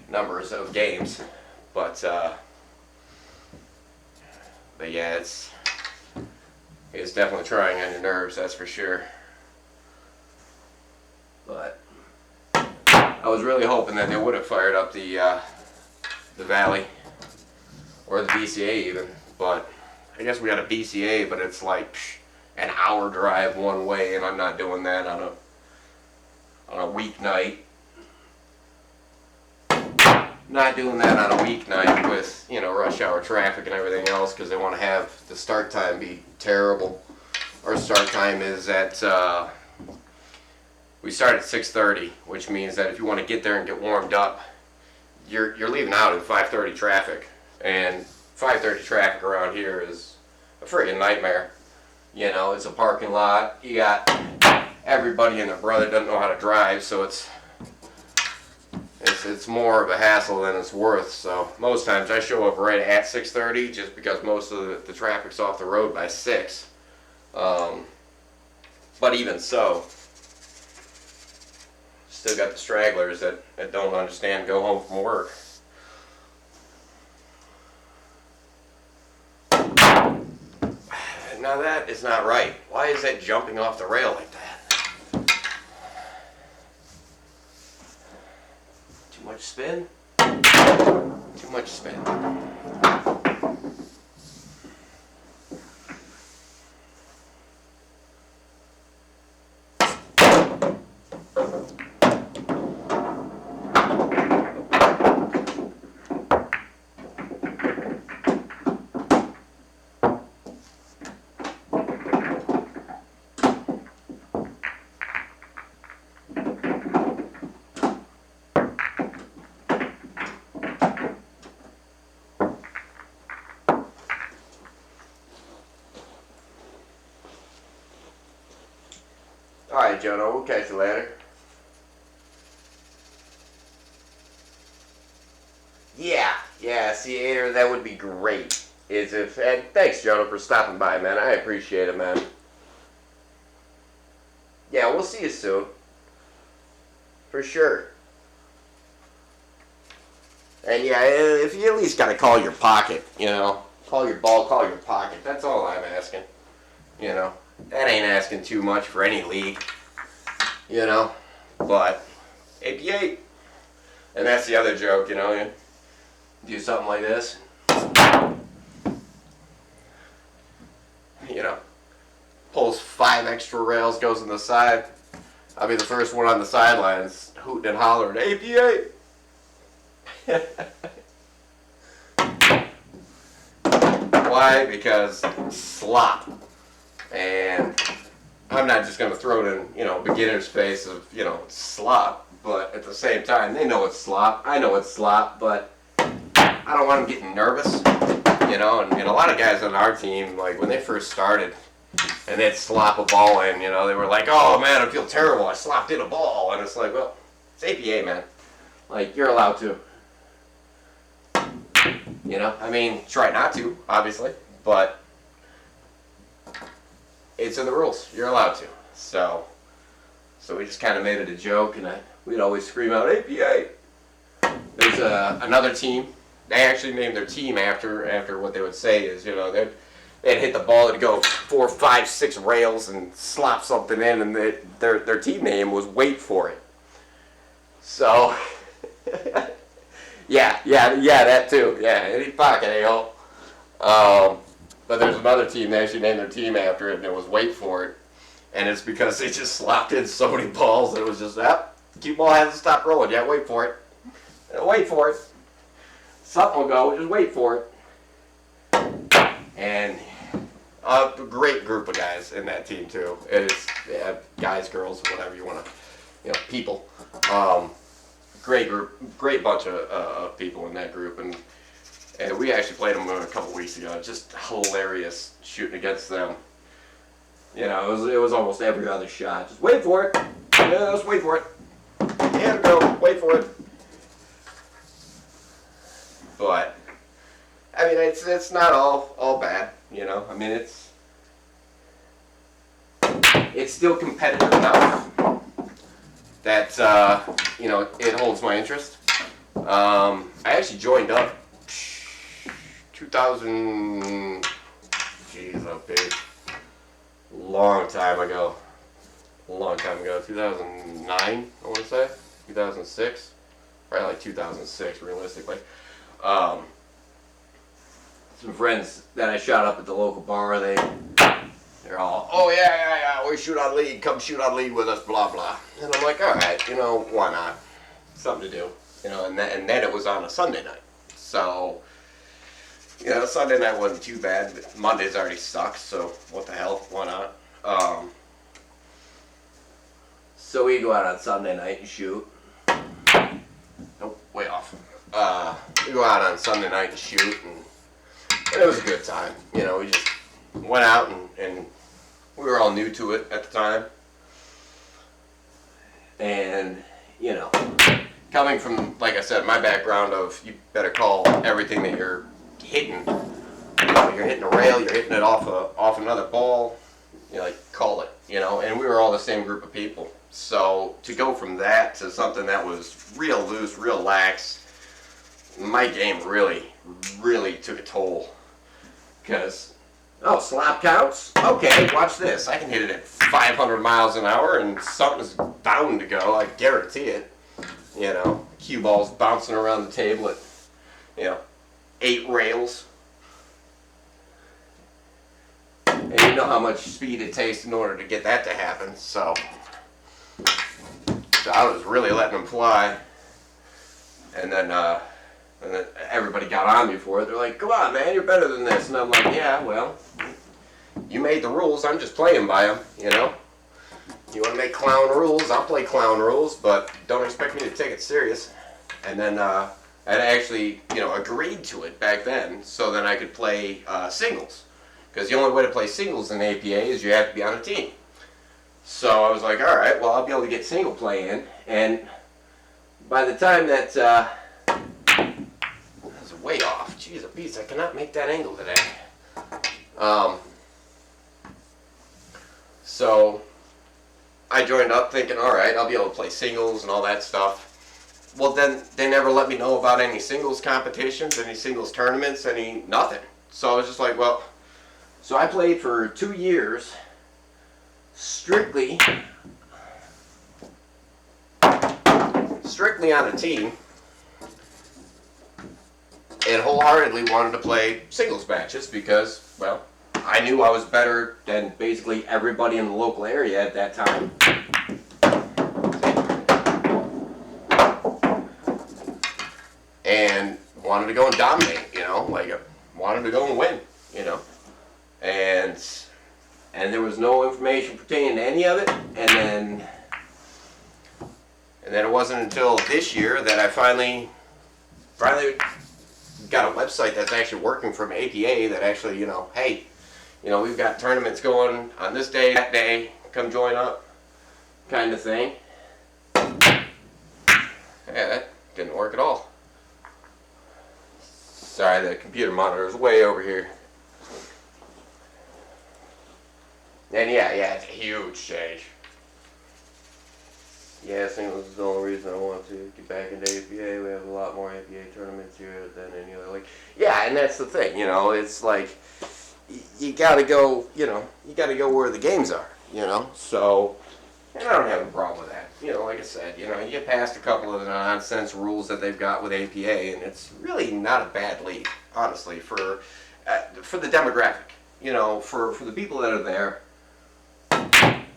numbers of games, but yeah, it's definitely trying on your nerves, that's for sure. But I was really hoping that they would have fired up the Valley or the BCA even, but I guess we got a BCA, but it's like an hour drive one way, and I'm not doing that on a weeknight. Not doing that on a weeknight with, you know, rush hour traffic and everything else, because they want to have the start time be terrible. Our start time is at we start at 6:30, which means that if you want to get there and get warmed up, you're leaving out in 5:30 traffic, and 5:30 traffic around here is a friggin' nightmare. You know, it's a parking lot. You got everybody and their brother doesn't know how to drive, so it's more of a hassle than it's worth. So most times I show up right at 6:30 just because most of the traffic's off the road by 6. But even so, still got the stragglers that don't understand go home from work. Now that is not right. Why is that jumping off the rail like that? Too much spin? Too much spin. Alright, Jono, we'll catch you later. Yeah, see, Ader, that would be great. And thanks, Jono, for stopping by, man. I appreciate it, man. Yeah, we'll see you soon. For sure. And yeah, if you at least gotta call your pocket, you know. Call your ball, call your pocket. That's all I'm asking. You know. That ain't asking too much for any league, you know, but 88. And that's the other joke, you know, you do something like this, you know, pulls 5 extra rails, goes on the side. I'll be the first one on the sidelines hooting and hollering, APA. why? Because slop. And I'm not just going to throw it in, beginner's face of, slop. But at the same time, they know it's slop. I know it's slop, but I don't want them getting nervous. And a lot of guys on our team, like when they first started and they'd slop a ball in, they were like, oh man, I feel terrible. I slopped in a ball. And it's like, well, it's APA, man. Like, you're allowed to. Try not to, obviously, but it's in the rules. You're allowed to. So we just kind of made it a joke, and we'd always scream out, APA. There's another team. They actually named their team after what they would say is, they'd hit the ball, it'd go 4, 5, 6 rails and slop something in, and their team name was Wait For It. So, yeah, that too. Yeah, any pocket, a-hole. But there's another team, they actually named their team after it, and it was Wait For It. And it's because they just slopped in so many balls that it was just, cue ball hasn't stopped rolling yet, wait for it. Wait for it. Something will go, just wait for it. And a great group of guys in that team too. It's guys, girls, whatever you want to, people. Great group, great bunch of people in that group, and we actually played them a couple weeks ago. Just hilarious shooting against them. It was almost every other shot. Just wait for it. Yeah, just wait for it. Yeah, go. Wait for it. But it's not all bad. It's still competitive enough that it holds my interest. I actually joined up 2000. Jeez, oh big. Long time ago, 2009, I want to say, 2006, probably like 2006, realistically. Some friends that I shot up at the local bar, they're all, oh yeah, we shoot on lead, come shoot on lead with us, blah, blah. And I'm like, all right, why not? Something to do, and then it was on a Sunday night. So, Sunday night wasn't too bad, but Mondays already suck, so what the hell, why not? So we go out on Sunday night and shoot. Nope, way off. We go out on Sunday night and shoot, and it was a good time. We just went out and we were all new to it at the time. And, coming from, like I said, my background of you better call everything that you're hitting. You're hitting a rail, you're hitting it off another ball, call it, and we were all the same group of people. So to go from that to something that was real loose, real lax, my game really took a toll. Because, slap counts? Okay, watch this. I can hit it at 500 miles an hour and something's bound to go, I guarantee it. Cue balls bouncing around the table at, 8 rails. And you know how much speed it takes in order to get that to happen, so I was really letting them fly. And then everybody got on me for it. They're like, come on, man, you're better than this. And I'm like, yeah, well, you made the rules. I'm just playing by them, You want to make clown rules, I'll play clown rules, but don't expect me to take it serious. And then I actually, agreed to it back then so then I could play singles. Because the only way to play singles in APA is you have to be on a team. So I was like, all right, well, I'll be able to get single play in. And by the time that was way off. Jeez, a beast, I cannot make that angle today. So I joined up thinking, all right, I'll be able to play singles and all that stuff. Well, then they never let me know about any singles competitions, any singles tournaments, any nothing. So I was just like, well, so I played for 2 years strictly on a team and wholeheartedly wanted to play singles matches because, well, I knew I was better than basically everybody in the local area at that time. And wanted to go and dominate, wanted to go and win, and there was no information pertaining to any of it. And then it wasn't until this year that I finally got a website that's actually working from APA that actually, hey, we've got tournaments going on this day, that day, come join up, kind of thing. Yeah, that didn't work at all. Sorry, the computer monitor is way over here. And yeah, it's a huge change. Yeah, I think this is the only reason I want to get back into APA. We have a lot more APA tournaments here than any other league. Yeah, and that's the thing, it's like, you gotta go, you gotta go where the games are, so, and I don't have a problem with that. Like I said, you get past a couple of the nonsense rules that they've got with APA, and it's really not a bad league, honestly, for the demographic, for the people that are there,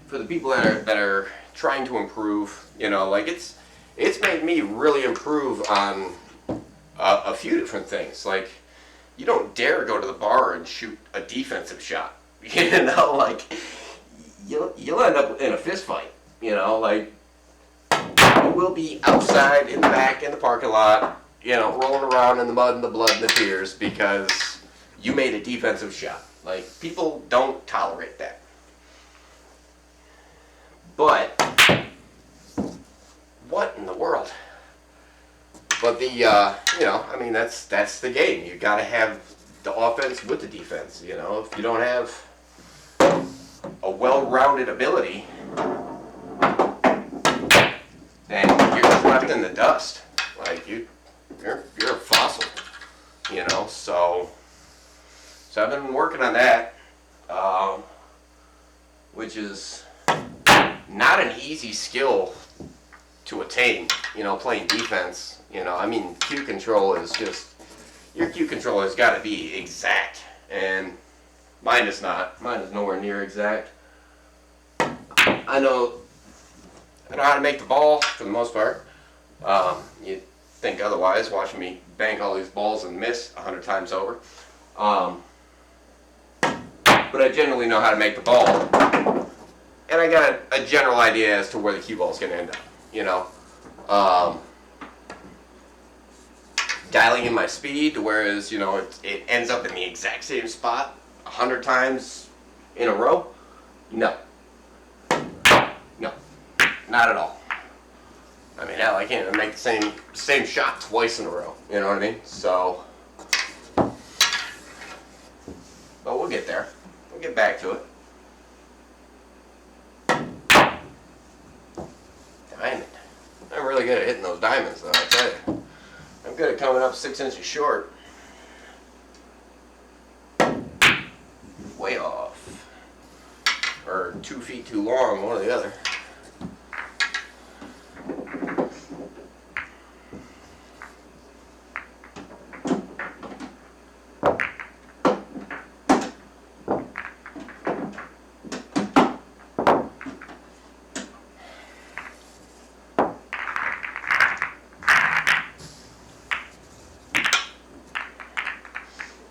for the people that are trying to improve, like it's made me really improve on a few different things. Like, you don't dare go to the bar and shoot a defensive shot, like you'll end up in a fist fight, like you will be outside in the back in the parking lot, rolling around in the mud and the blood and the tears because you made a defensive shot. Like, people don't tolerate that. But what in the world? But that's the game. You got to have the offense with the defense. If you don't have a well-rounded ability, then you're left in the dust. Like, you're a fossil. So I've been working on that, which is not an easy skill to attain, playing defense. Cue control is just, your cue control has got to be exact, and mine is not. Mine is nowhere near exact. I know how to make the ball for the most part. You'd think otherwise, watching me bank all these balls and miss 100 times over. But I generally know how to make the ball, and I got a general idea as to where the cue ball is going to end up. Dialing in my speed to whereas it ends up in the exact same spot 100 times in a row. No, not at all. Hell, I can't even make the same shot twice in a row. You know what I mean? So, but we'll get there. We'll get back to it. Diamond. I'm really good at hitting those diamonds, though, I tell you. I'm good at coming up 6 inches short. Way off. Or 2 feet too long, one or the other.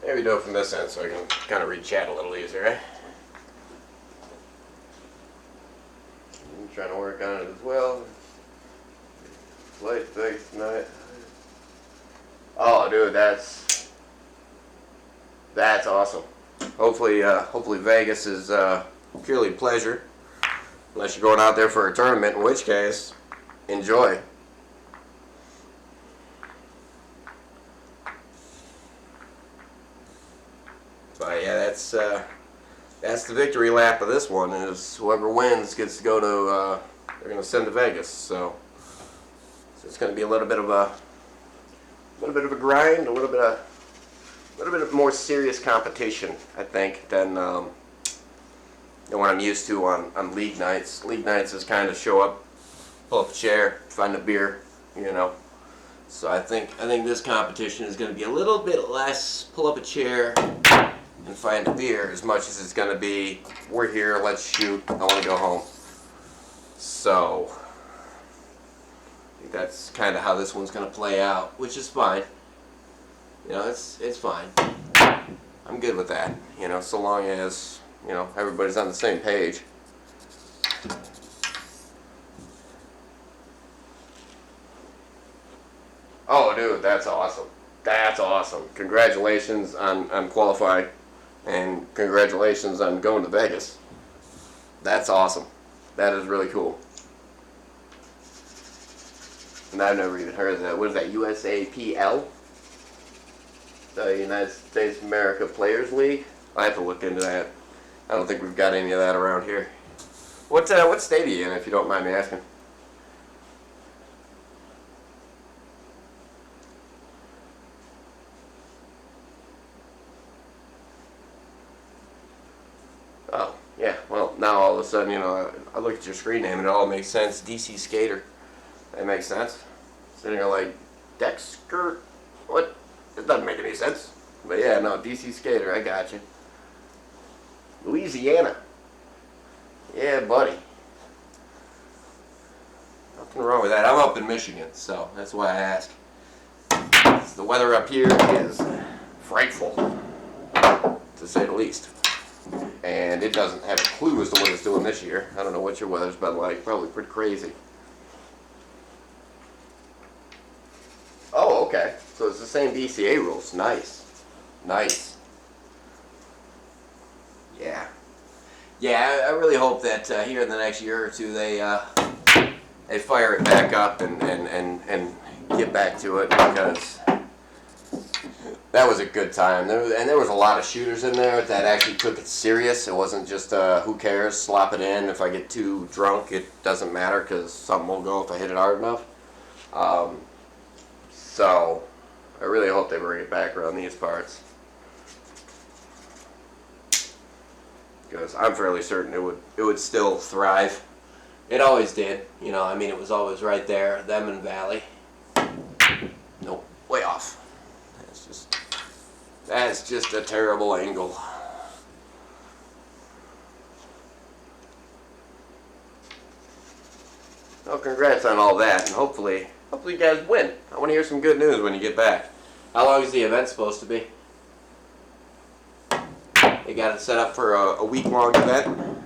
Maybe do it from this end so I can kind of read chat a little easier, right? I'm trying to work on it as well. Light effects tonight. Oh, dude, that's awesome. Hopefully Vegas is purely pleasure, unless you're going out there for a tournament, in which case, enjoy. But yeah, that's the victory lap of this one. Is whoever wins gets to go to. They're going to send to Vegas, so it's going to be a little bit of a grind, a little bit of more serious competition, I think, than what I'm used to on league nights. League nights is kind of show up, pull up a chair, find a beer, So I think this competition is going to be a little bit less pull up a chair and find a beer as much as it's going to be, we're here, let's shoot, I want to go home. So I think that's kind of how this one's going to play out, which is fine. It's fine. I'm good with that. You know, so long as, you know, everybody's on the same page. Oh, dude, that's awesome. That's awesome. Congratulations on qualifying, and congratulations on going to Vegas. That's awesome. That is really cool. And I've never even heard of that. What is that, USAPL? The United States of America Players League? I have to look into that. I don't think we've got any of that around here. What state are you in, if you don't mind me asking? Oh, yeah. Well, now all of a sudden, you know, I look at your screen name and it all makes sense. DC Skater. That makes sense. Sitting here like, Dexter? What? It doesn't make any sense. But yeah, no, DC Skater, I got you. Louisiana. Yeah, buddy. Nothing wrong with that. I'm up in Michigan, so that's why I ask. The weather up here is frightful, to say the least. And it doesn't have a clue as to what it's doing this year. I don't know what your weather's been like. Probably pretty crazy. Oh, okay. So it's the same BCA rules. Nice. Nice. Yeah. Yeah, I really hope that here in the next year or two they fire it back up and get back to it, because that was a good time. There was a lot of shooters in there that actually took it serious. It wasn't just who cares, slop it in. If I get too drunk, it doesn't matter because something will go if I hit it hard enough. So I really hope they bring it back around these parts, because I'm fairly certain it would still thrive. It always did, you know. I mean, it was always right there, them and Valley. Nope, way off. That's just a terrible angle. Well, congrats on all that, and hopefully you guys win. I want to hear some good news when you get back. How long is the event supposed to be? They got it set up for a week-long event.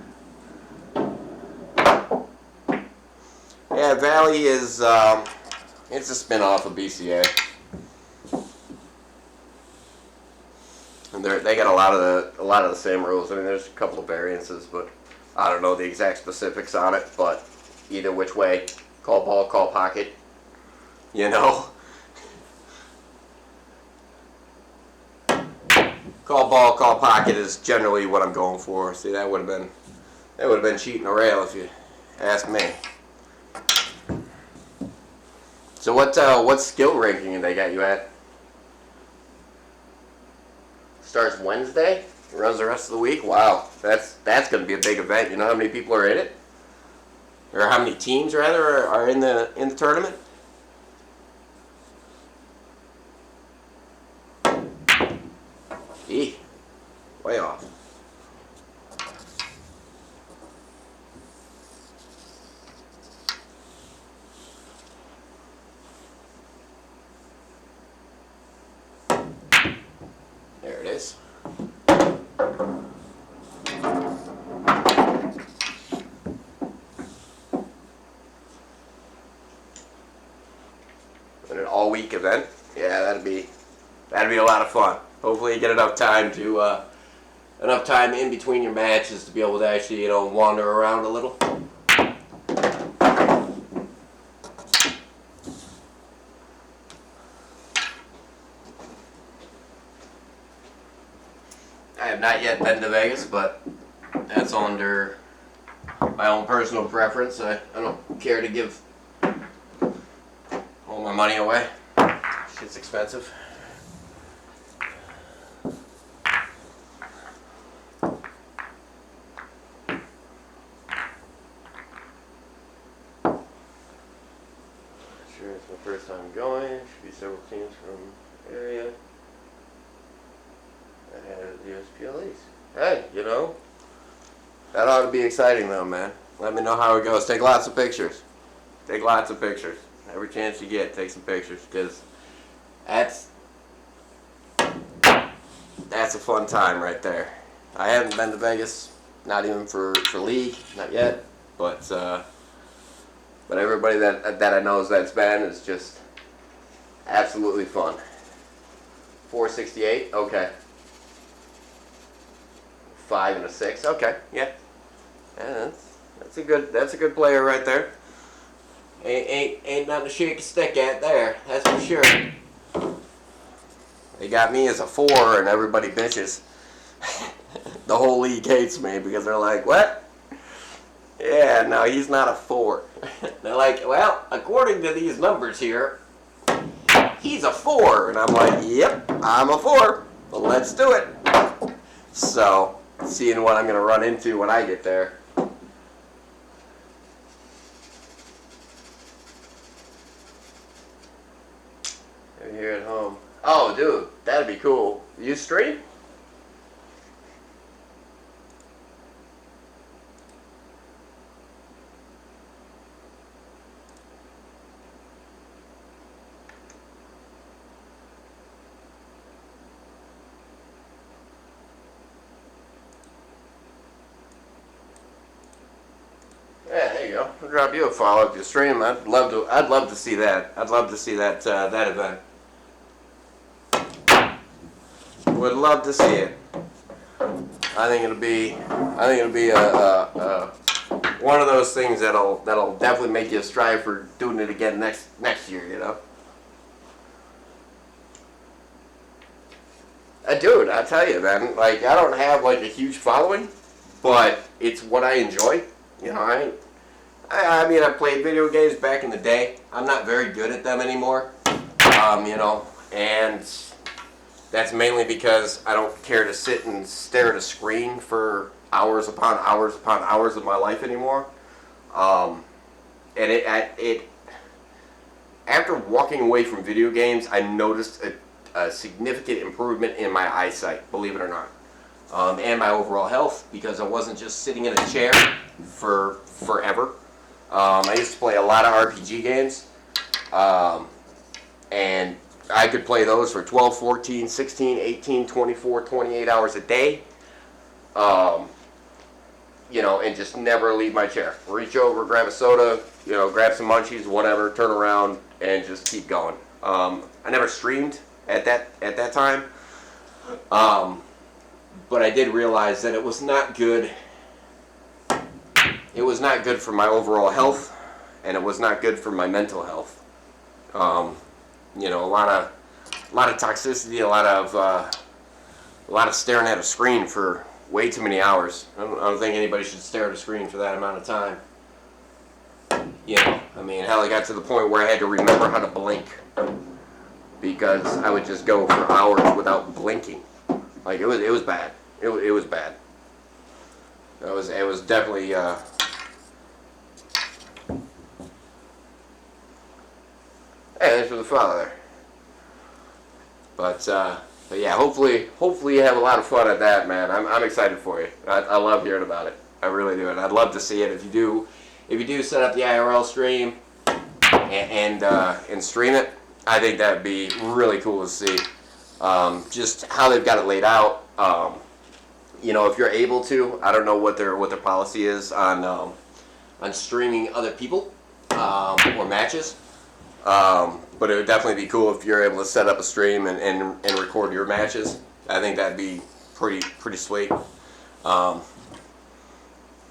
Yeah, Valley is it's a spin-off of BCA, and they got a lot of the same rules. I mean, there's a couple of variances, but I don't know the exact specifics on it. But either which way, call ball, call pocket. You know, call ball, call pocket is generally what I'm going for. See, that would have been cheating a rail if you ask me. So what skill ranking they got you at? Starts Wednesday, runs the rest of the week. Wow, that's going to be a big event. You know how many people are in it, or how many teams rather are in the tournament? Gee, way off. There it is. And an all-week event. Yeah, that'd be a lot of fun. Hopefully, you get enough time in between your matches to be able to actually, you know, wander around a little. I have not yet been to Vegas, but that's under my own personal preference. I don't care to give all my money away. Shit's expensive. Sure, it's my first time going. Should be several teams from the area that has the USPLEs. Hey, you know, that ought to be exciting though, man. Let me know how it goes. Take lots of pictures. Take lots of pictures. Every chance you get, take some pictures, because that's a fun time right there. I haven't been to Vegas, not even for league, not yet. But everybody that I know that's been is just absolutely fun. 468, okay. 5 and a 6, okay, yeah. Yeah, that's a good player right there. Ain't nothing to shake a stick at there, that's for sure. They got me as a 4 and everybody bitches. The whole league hates me because they're like, what? Yeah, no, he's not a 4. They're like, well, according to these numbers here, he's a 4. And I'm like, yep, I'm a 4. Well, let's do it. So, seeing what I'm going to run into when I get there. Here at home. Oh, dude, that'd be cool. You stream? Yeah, there you go. I'll drop you a follow if you stream. I'd love to see that. I'd love to see that that event. Would love to see it. I think it'll be one of those things that'll definitely make you strive for doing it again next year. You know. Dude, I tell you, man. Like, I don't have like a huge following, but it's what I enjoy. You know, I mean, I played video games back in the day. I'm not very good at them anymore. You know, and that's mainly because I don't care to sit and stare at a screen for hours upon hours upon hours of my life anymore. And it after walking away from video games, I noticed a significant improvement in my eyesight, believe it or not, and my overall health, because I wasn't just sitting in a chair for forever. I used to play a lot of RPG games, and I could play those for 12, 14, 16, 18, 24, 28 hours a day, you know, and just never leave my chair. Reach over, grab a soda, you know, grab some munchies, whatever, turn around, and just keep going. I never streamed at that time, but I did realize that it was not good. It was not good for my overall health, and it was not good for my mental health. You know, a lot of toxicity, a lot of staring at a screen for way too many hours. I don't think anybody should stare at a screen for that amount of time. You know, I mean, hell, I got to the point where I had to remember how to blink, because I would just go for hours without blinking. Like, it was bad. It was bad. It was definitely. Hey, thanks for the follow there. But yeah, hopefully you have a lot of fun at that, man. I'm excited for you. I love hearing about it. I really do, and I'd love to see it. If you do set up the IRL stream and stream it, I think that'd be really cool to see. Just how they've got it laid out. You know, if you're able to, I don't know what their policy is on streaming other people or matches. But it would definitely be cool if you're able to set up a stream and record your matches. I think that'd be pretty sweet. And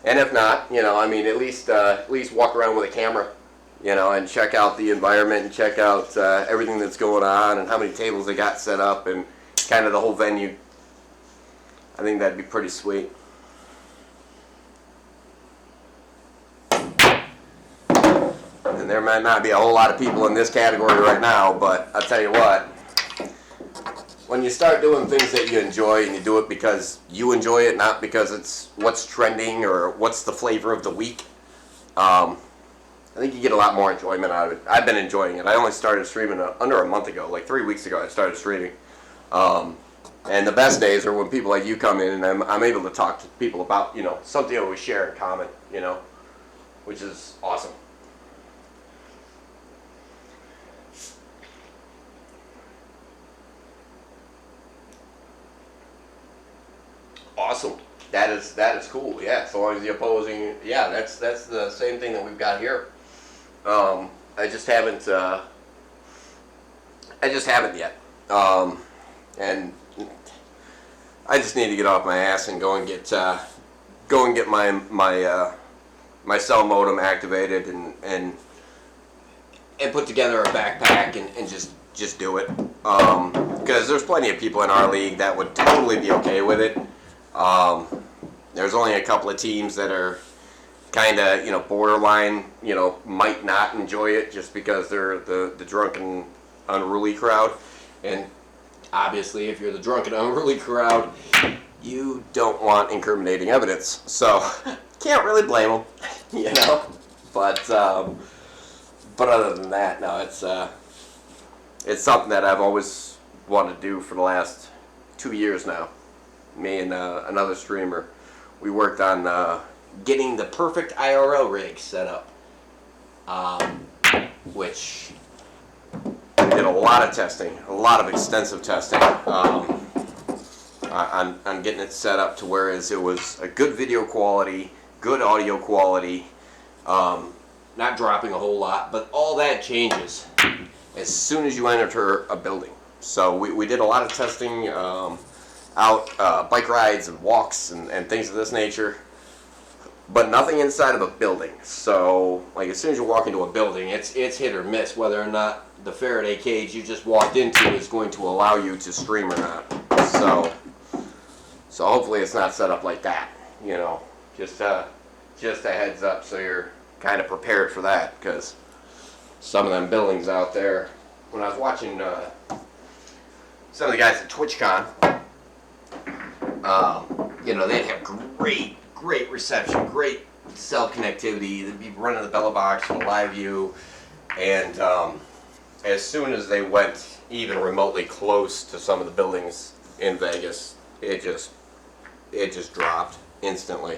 if not, you know, I mean, at least walk around with a camera, you know, and check out the environment and check out everything that's going on and how many tables they got set up and kind of the whole venue. I think that'd be pretty sweet. And there might not be a whole lot of people in this category right now, but I'll tell you what, when you start doing things that you enjoy and you do it because you enjoy it, not because it's what's trending or what's the flavor of the week, I think you get a lot more enjoyment out of it. I've been enjoying it. I only started streaming under a month ago, like 3 weeks ago I started streaming. And the best days are when people like you come in and I'm able to talk to people about, you know, something that we share in common, you know, which is awesome. Awesome. That is cool. Yeah, so long as the opposing. Yeah, that's the same thing that we've got here. I just haven't. I just haven't yet. And I just need to get off my ass and go and get my cell modem activated and put together a backpack and just do it. Because there's plenty of people in our league that would totally be okay with it. There's only a couple of teams that are kind of, borderline, might not enjoy it just because they're the drunken, unruly crowd. And obviously, if you're the drunken, unruly crowd, you don't want incriminating evidence. So, can't really blame them, But other than that, no, it's something that I've always wanted to do for the last 2 years now. Me and another streamer, we worked on getting the perfect IRL rig set up, which we did a lot of testing, a lot of extensive testing on getting it set up to whereas it was a good video quality, good audio quality, not dropping a whole lot, but all that changes as soon as you enter a building. So we did a lot of testing out, bike rides and walks and things of this nature, but nothing inside of a building. So like as soon as you walk into a building, it's hit or miss whether or not the Faraday cage you just walked into is going to allow you to stream or not. So hopefully it's not set up like that, just a heads up so you're kind of prepared for that, because some of them buildings out there, when I was watching some of the guys at TwitchCon, they'd have great reception, great cell connectivity. They'd be running the Bella Box and the Live View, and as soon as they went even remotely close to some of the buildings in Vegas, it just dropped instantly.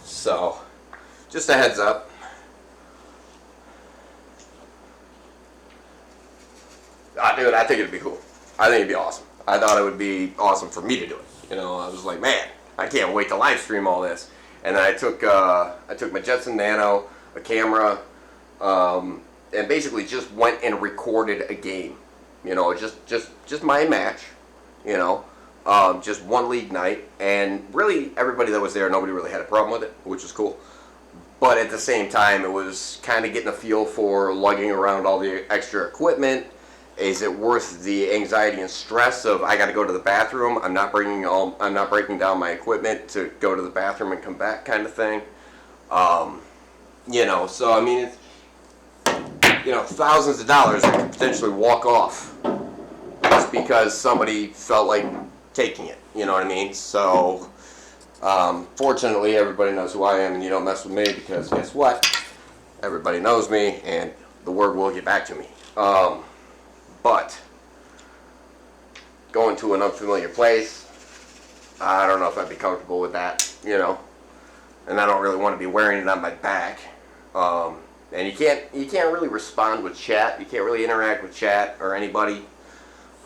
So, just a heads up. Dude, I think it'd be cool. I think it'd be awesome. I thought it would be awesome for me to do it. I was like, man, I can't wait to live stream all this. And then I took my Jetson Nano, a camera, and basically just went and recorded a game. Just my match. Just one league night, and really everybody that was there, nobody really had a problem with it, which was cool. But at the same time, it was kind of getting a feel for lugging around all the extra equipment. Is it worth the anxiety and stress of I got to go to the bathroom? I'm not breaking down my equipment to go to the bathroom and come back, kind of thing. So I mean, it's, thousands of dollars that could potentially walk off just because somebody felt like taking it. You know what I mean? So, fortunately, everybody knows who I am, and you don't mess with me because guess what? Everybody knows me, and the word will get back to me. But going to an unfamiliar place, I don't know if I'd be comfortable with that, and I don't really want to be wearing it on my back. And you can't really respond with chat. You can't really interact with chat or anybody.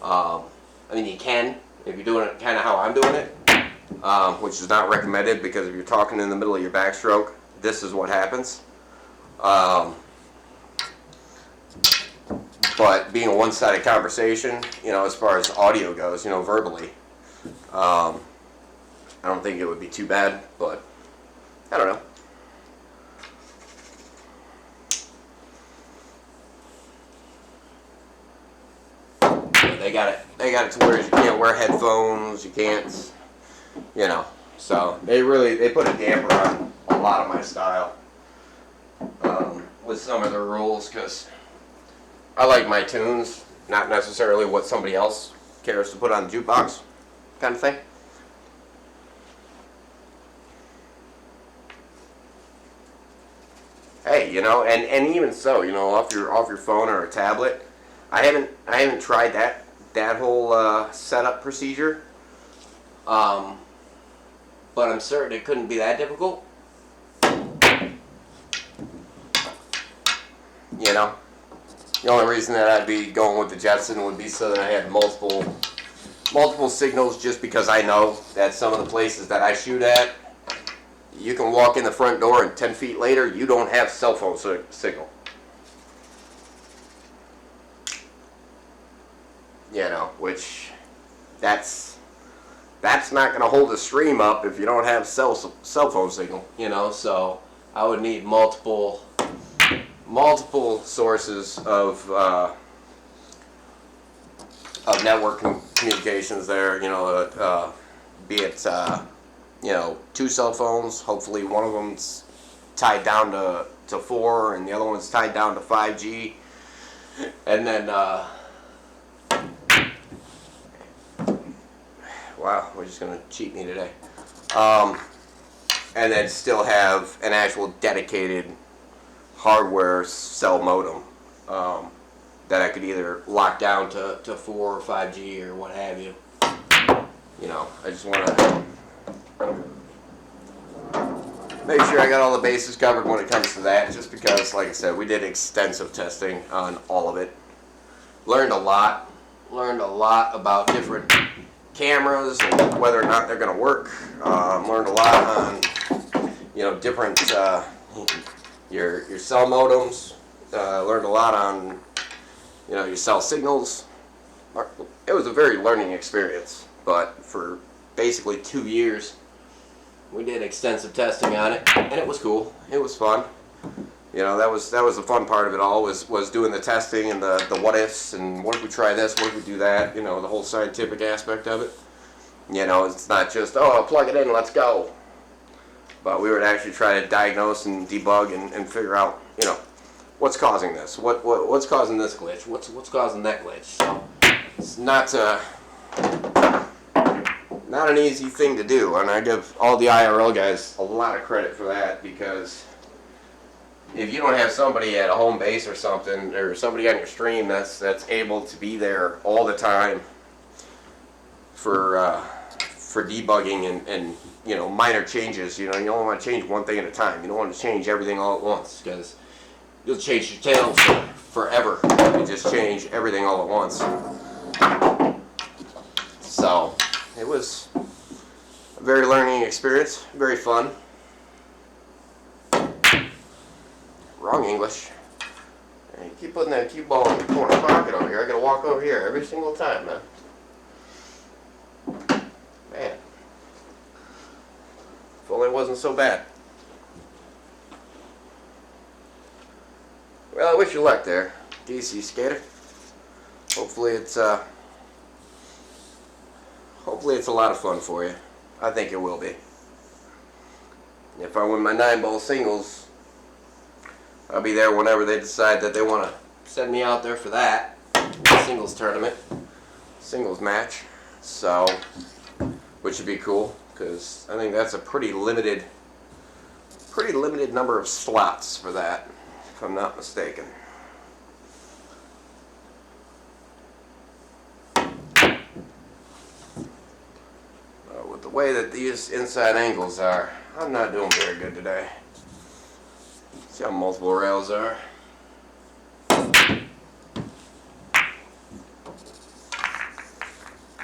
I mean, you can if you're doing it kind of how I'm doing it, which is not recommended because if you're talking in the middle of your backstroke, this is what happens. But being a one-sided conversation, as far as audio goes, verbally, I don't think it would be too bad, but I don't know. They got it to where you can't wear headphones, you can't, so they put a damper on a lot of my style with some of the rules, because I like my tunes, not necessarily what somebody else cares to put on the jukebox, kind of thing. Hey, and even so, off your phone or a tablet, I haven't tried that whole setup procedure, but I'm certain it couldn't be that difficult. The only reason that I'd be going with the Jetson would be so that I had multiple multiple signals just because I know that some of the places that I shoot at, you can walk in the front door and 10 feet later, you don't have cell phone signal. You know, which that's not going to hold the stream up if you don't have cell phone signal, you know. So I would need multiple sources of network communications there, you know, be it you know, 2 cell phones. Hopefully one of them's tied down to 4 and the other one's tied down to 5G, and then wow, we're just gonna cheat me today. And then still have an actual dedicated hardware cell modem that I could either lock down to 4 or 5G or what have you. You know, I just want to make sure I got all the bases covered when it comes to that, just because, like I said, we did extensive testing on all of it. Learned a lot about different cameras and whether or not they're going to work. Learned a lot on, you know, different your cell modems. Learned a lot on, you know, your cell signals. It was a very learning experience, but for basically 2 years we did extensive testing on it, and it was cool. It was fun. You know, that was the fun part of it all, was doing the testing and the what ifs, and what if we try this, what if we do that, you know, the whole scientific aspect of it. You know, it's not just, oh, I'll plug it in, let's go. But we would actually try to diagnose and debug and figure out, you know, what's causing this, what's causing this glitch, what's causing that glitch. So it's not an easy thing to do, and I give all the IRL guys a lot of credit for that, because if you don't have somebody at a home base or something, or somebody on your stream that's able to be there all the time for debugging and you know, minor changes, you know, you only want to change one thing at a time. You don't want to change everything all at once, because you'll change your channel forever. You just change everything all at once. So it was a very learning experience, very fun. Wrong English. And you keep putting that cue ball in the corner pocket over here. I gotta walk over here every single time, man. Man. If only it wasn't so bad. Well, I wish you luck there, DC Skater. Hopefully it's a lot of fun for you. I think it will be. If I win my 9-ball singles, I'll be there whenever they decide that they want to send me out there for that singles tournament, singles match. So, which would be cool, because I think that's a pretty limited number of slots for that, if I'm not mistaken. With the way that these inside angles are, I'm not doing very good today. See how multiple rails are.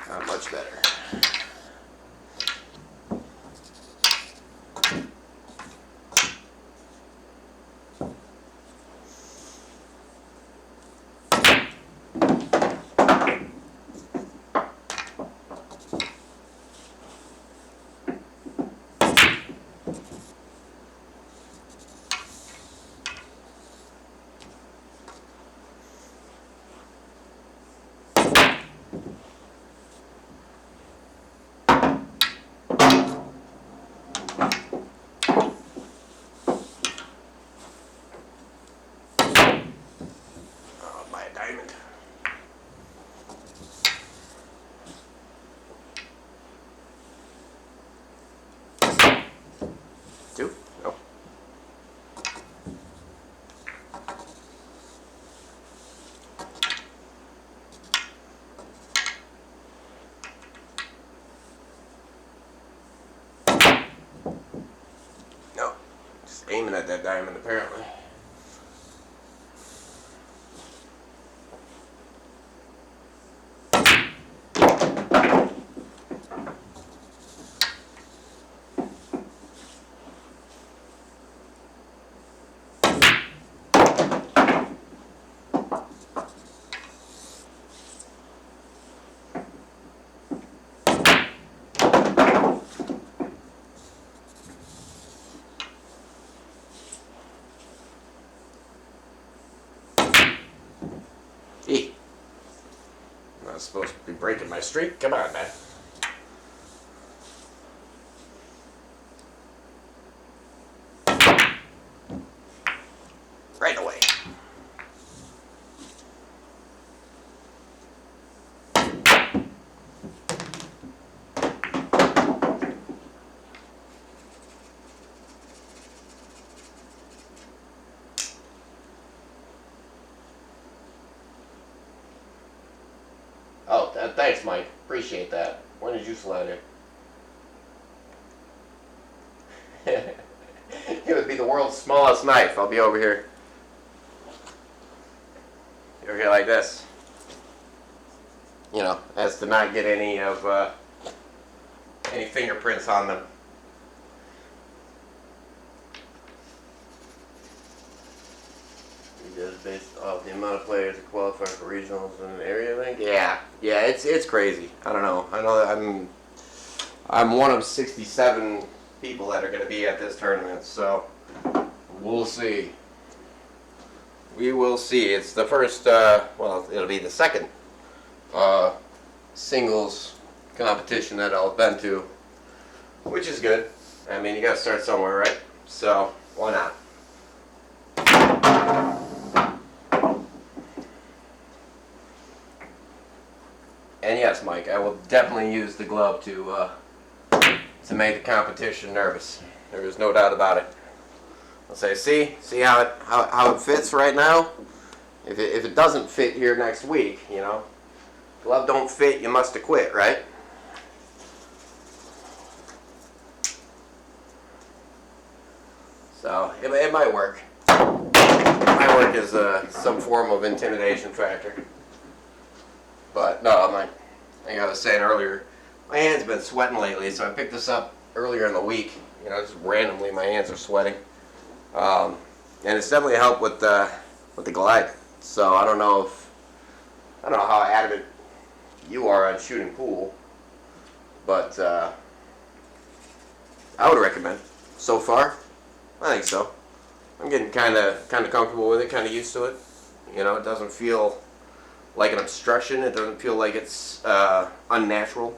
Not much better. Diamond. Two? No. No. Just aiming at that diamond, apparently. supposed to be breaking my streak. Come on, man. Right away. Oh, thanks, Mike. Appreciate that. When did you slide in? It would be the world's smallest knife. I'll be over here. Over here like this. You know, as to not get any of any fingerprints on them. Just based off the amount of players that qualify for regionals in an area, I think. Yeah, it's crazy. I don't know. I know that I'm one of 67 people that are going to be at this tournament, so we'll see. We will see. It's the first, well, it'll be the second singles competition that I've been to, which is good. I mean, you got to start somewhere, right? So why not? And yes, Mike, I will definitely use the glove to make the competition nervous. There is no doubt about it. I'll say, see how it fits right now. If it doesn't fit here next week, you know, glove don't fit, you must have quit, right? So it might work. It might work as some form of intimidation factor. But no, like I was saying earlier, my hands have been sweating lately, so I picked this up earlier in the week. You know, just randomly my hands are sweating, and it's definitely helped with the glide. So I don't know how adamant you are on shooting pool, but I would recommend. So far, I think so. I'm getting kind of comfortable with it, kind of used to it. You know, it doesn't feel like an obstruction. It doesn't feel like it's unnatural.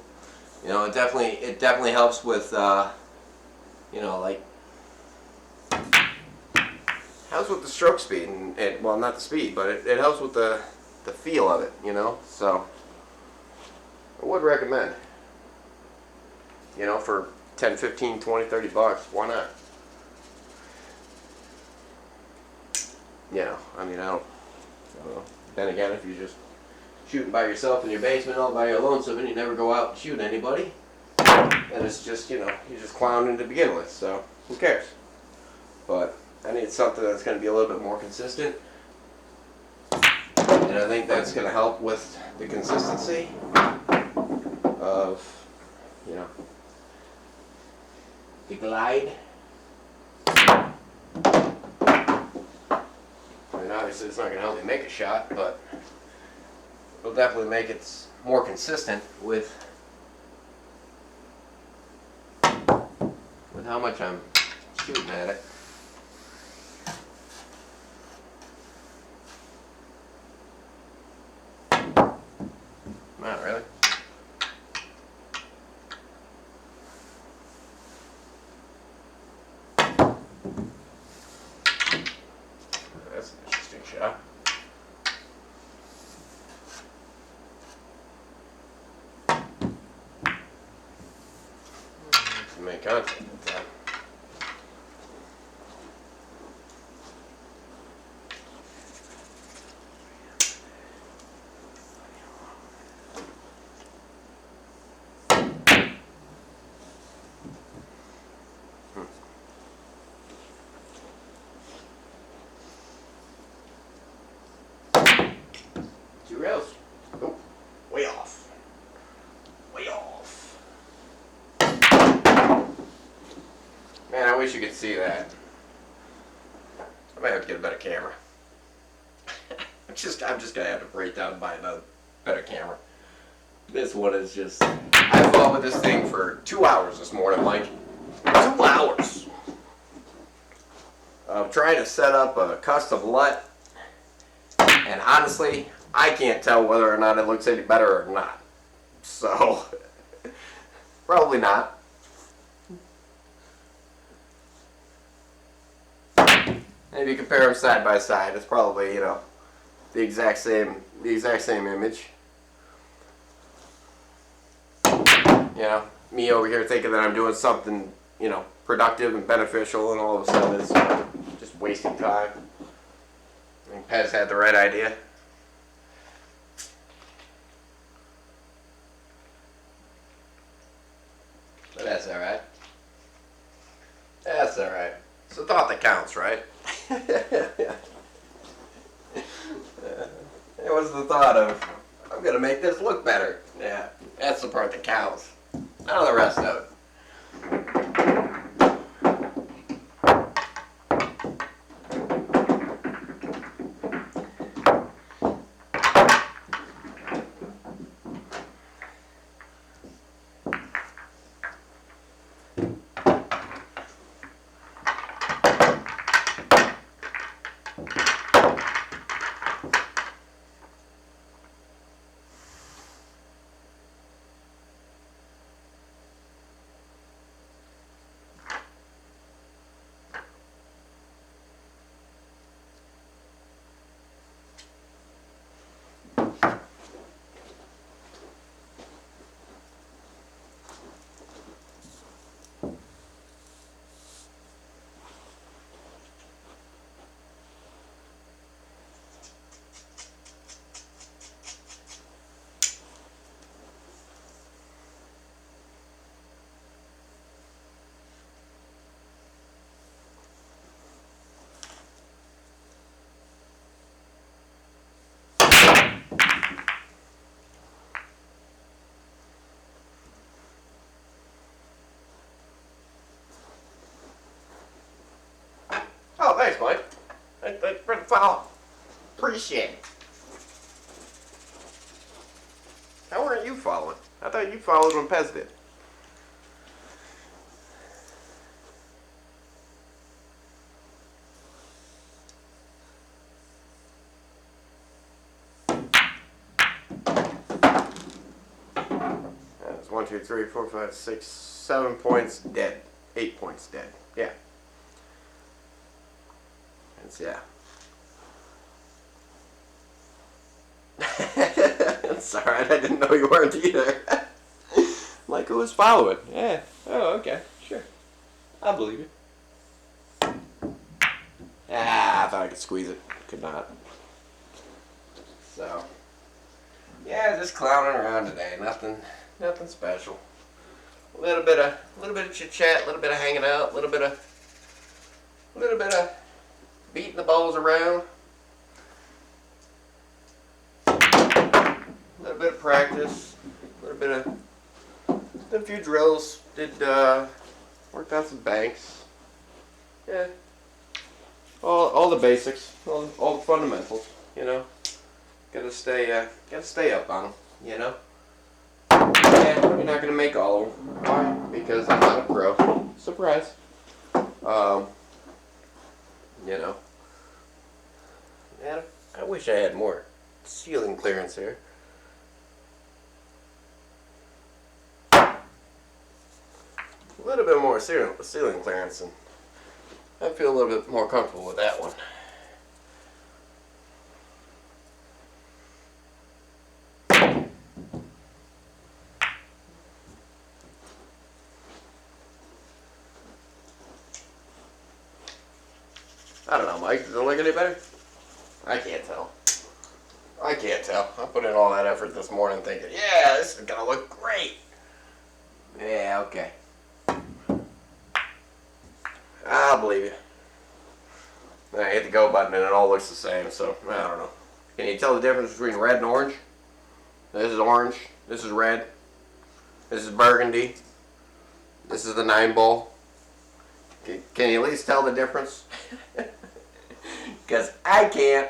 You know, it definitely helps with you know, like helps with the stroke speed and well, not the speed, but it helps with the feel of it. You know, so I would recommend. You know, for 10, 15, 20, 30 bucks, why not? You know, I mean, I don't know. Then again, if you're just shooting by yourself in your basement all by your lonesome and you never go out and shoot anybody, then it's just, you know, you're just clowning to begin with, so who cares? But I need something that's going to be a little bit more consistent, and I think that's going to help with the consistency of, you know, the glide. I mean, obviously it's not going to help me make a shot, but it'll definitely make it more consistent with how much I'm shooting at it. Not really. That's an interesting shot. To make contact with that. Two rails. Oh, way off. Way off. Man, I wish you could see that. I might have to get a better camera. I'm just gonna have to break down and buy another better camera. This one is just. I fought with this thing for 2 hours this morning, Mike. 2 hours. I'm trying to set up a custom LUT, and honestly, I can't tell whether or not it looks any better or not. So, probably not. And if you compare them side by side, it's probably, you know, the exact same image. You know, me over here thinking that I'm doing something, you know, productive and beneficial, and all of a sudden it's just wasting time. I think Pez had the right idea. But that's alright. That's alright. It's the thought that counts, right? It was the thought of, I'm gonna make this look better. Yeah, that's the part that counts. None of the rest of it. Oh, thanks, Mike. Thanks for the follow. Appreciate it. How weren't you following? I thought you followed when Pez did. That's 1, 2, 3, 4, 5, 6, 7 points dead. 8 points dead. Yeah. It's, yeah. It's alright, I didn't know you weren't either. Like, who was following? Yeah. Oh, okay. Sure. I believe you. Ah, I thought I could squeeze it. Could not. So, yeah, just clowning around today. Nothing special. A little bit of chit chat, a little bit of hanging out, a little bit of beating the balls around. A little bit of practice, a little bit of did a few drills, worked on some banks. Yeah. All the basics, all the fundamentals, you know. Gotta stay up on them, you know. Yeah, you're not gonna make all of them. Why? Because I'm not a pro. Surprise. You know. Yeah, I wish I had more ceiling clearance here. A little bit more ceiling clearance, and I feel a little bit more comfortable with that one. I don't know, Mike. Does it look any better? I can't tell. I can't tell. I put in all that effort this morning thinking, yeah, this is gonna look great. Yeah, okay. I'll believe you. I hit the go button and it all looks the same, so I don't know. Can you tell the difference between red and orange? This is orange, this is red, this is burgundy, this is the 9-ball. Can you at least tell the difference? Because I can't.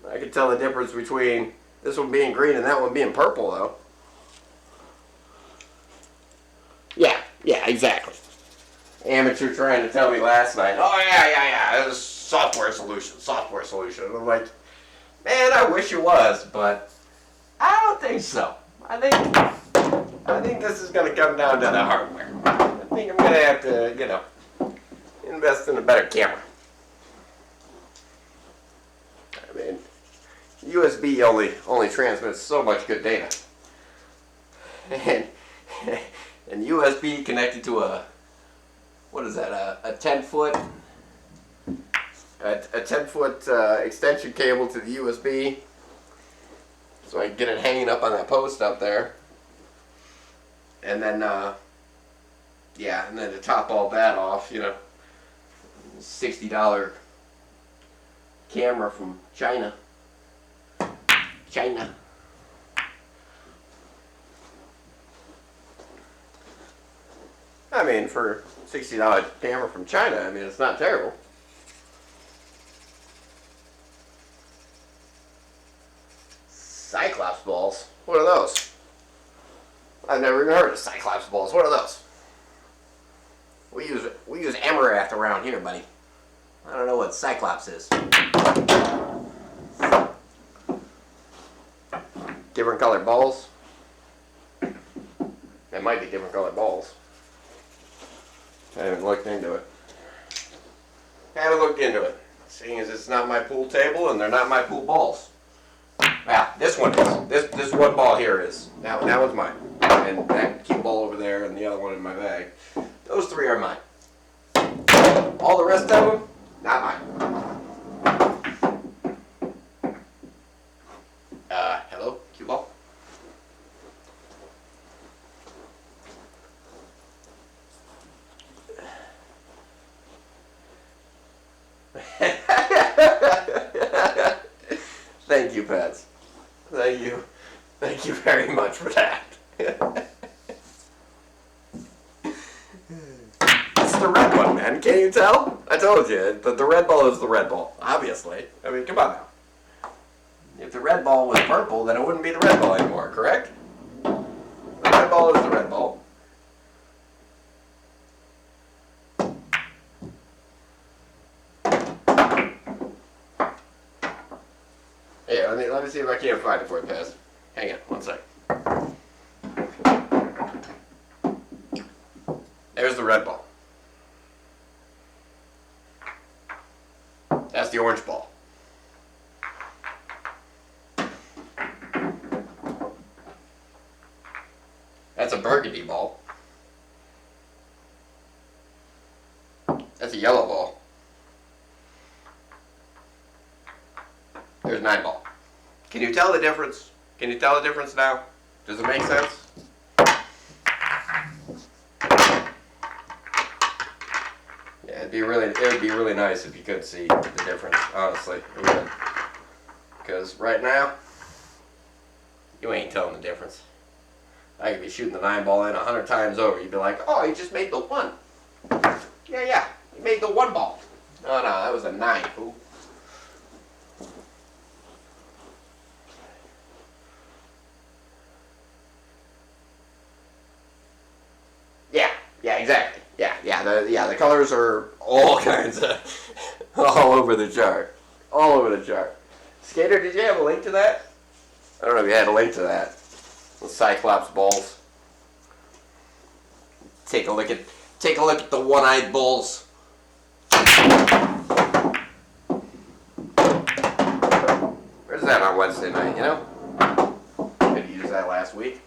I can tell the difference between this one being green and that one being purple, though. Yeah, exactly. Amateur trying to tell me last night, oh yeah, this software solution, software solution. And I'm like, man, I wish it was, but I don't think so. I think this is going to come down to the hardware. I think I'm going to have to, invest in a better camera. I mean, USB only transmits so much good data. And USB connected to a 10-foot a 10-foot extension cable to the USB, so I can get it hanging up on that post up there. And then and then to top all that off, $60 camera from China. I mean, for $60 camera from China, I mean, it's not terrible. Cyclops balls? What are those? I've never even heard of Cyclops balls. What are those? We use Amarath around here, buddy. I don't know what Cyclops is. Different colored balls? It might be different colored balls. I haven't looked into it. Seeing as it's not my pool table and they're not my pool balls. Well, this one is. This one ball here is. That one's mine. And that cue ball over there and the other one in my bag. Those three are mine. All the rest of them, not mine. Hello, cue ball? Thank you, Pets. Thank you. Thank you very much for that. It's the red one, man. Can't you tell? I told you. The red ball is the red ball. Obviously. I mean, come on now. If the red ball was purple, then it wouldn't be the red ball anymore, correct? The red ball is the red ball. Yeah, let me see if I can't find it for you, Pez. Hang on, one sec. There's the red ball. That's the orange ball. That's a burgundy ball. That's a yellow ball. There's 9 ball. Can you tell the difference? Can you tell the difference now? Does it make sense? Yeah, it would be really nice if you could see the difference, honestly. It would. Because right now, you ain't telling the difference. I could be shooting the 9 ball in 100 times over. You'd be like, oh, he just made the 1. Yeah, he made the 1 ball. Oh no, that was a 9, fool. Yeah, exactly. The colors are all kinds of, all over the chart. All over the chart. Skater, did you have a link to that? I don't know if you had a link to that. The Cyclops balls. Take a look at the one-eyed bulls. Where's that on Wednesday night, you know? Could use that last week.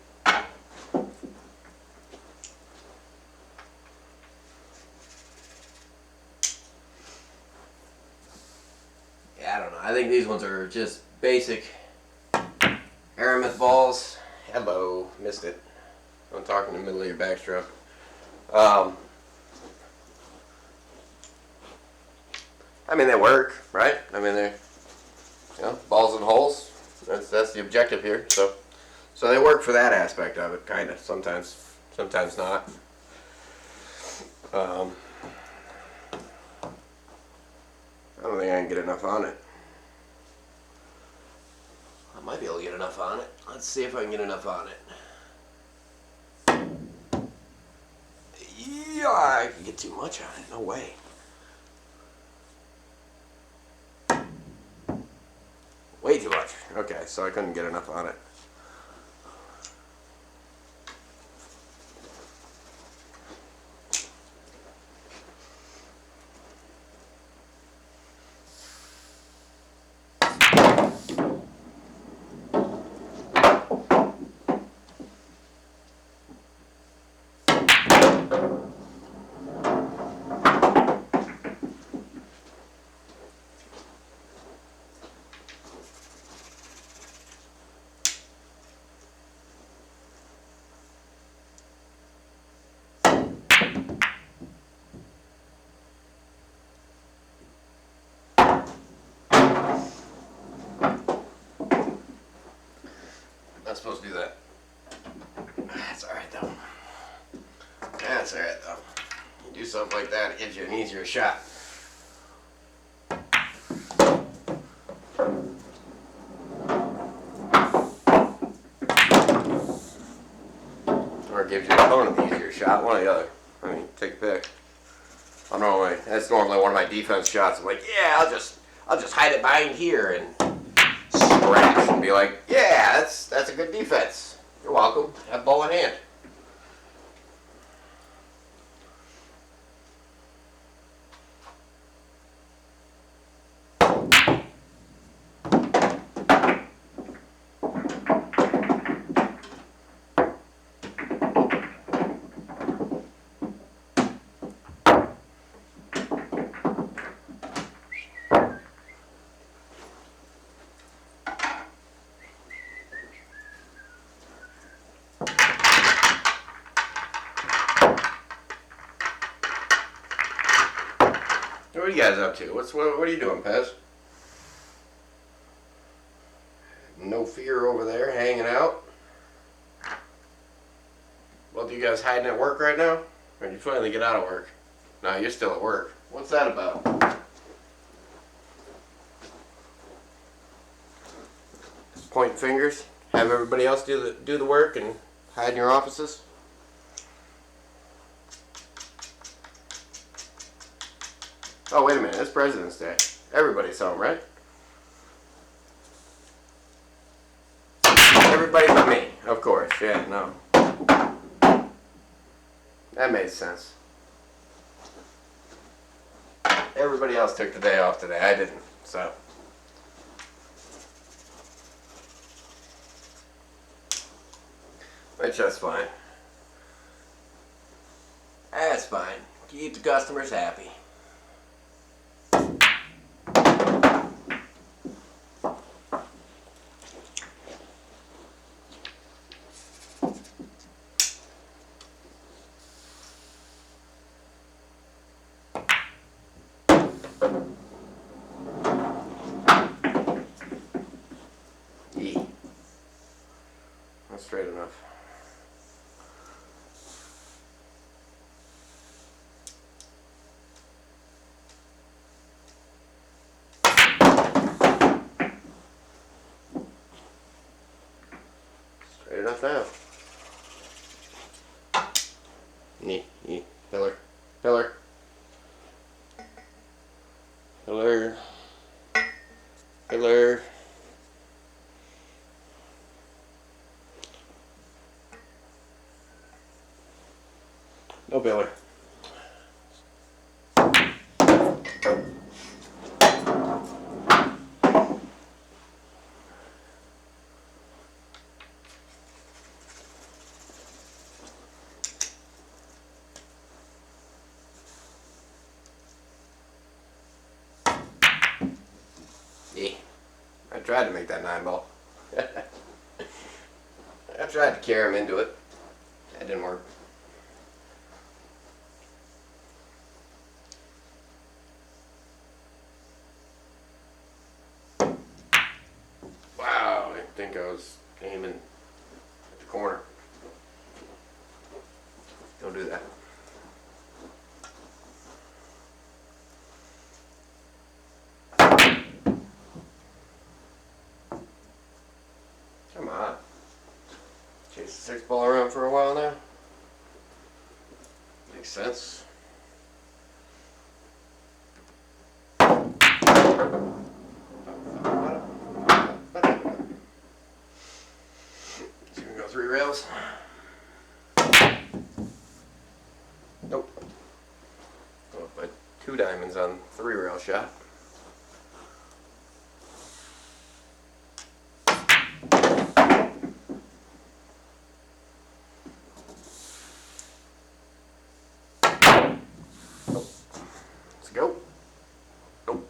I don't know. I think these ones are just basic Aramith balls. Hello. Missed it. I'm talking in the middle of your backstroke. I mean, they work, right? I mean, they're, balls and holes. That's the objective here. So they work for that aspect of it, kind of. Sometimes not. I don't think I can get enough on it. I might be able to get enough on it. Let's see if I can get enough on it. Yeah, I can get too much on it. No way. Way too much. Okay, so I couldn't get enough on it. Not supposed to do that. That's alright though. That's alright though. You do something like that, it gives you an easier shot. Or it gives your opponent the easier shot, one or the other. I mean, take a pick. That's normally one of my defense shots. I'm like, yeah, I'll just hide it behind here and scratch and be like, yeah, that's a good defense. You're welcome. Have ball in hand. What are you guys up to? What are you doing, Pez? No fear over there, hanging out. Well, do you guys hiding at work right now? Or did you finally get out of work? No, you're still at work. What's that about? Just pointing fingers? Have everybody else do the work and hide in your offices? Oh, wait a minute. It's President's Day. Everybody's home, right? Everybody but me. Of course. Yeah, no. That made sense. Everybody else took the day off today. I didn't. So. Which that's fine. That's fine. Keep the customers happy. That's straight enough. Straight enough now. Knee. Pillar. Pillar. Pillar. Pillar. No pillar. Yeah. I tried to make that 9-ball. I tried to carry him into it. That didn't work. Wow, I think I was aiming at the corner. Don't do that. Come on. Chase the 6-ball around for a while now. Makes sense. diamonds on 3-rail shot. Let's go. Nope.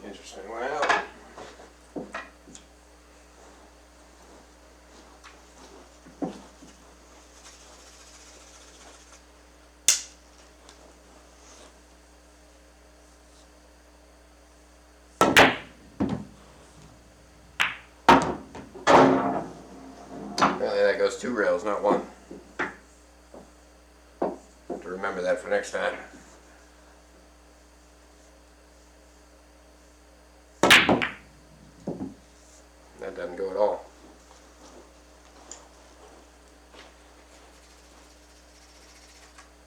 Interesting. Well, apparently that goes 2 rails, not 1. Have to remember that for next time. That doesn't go at all.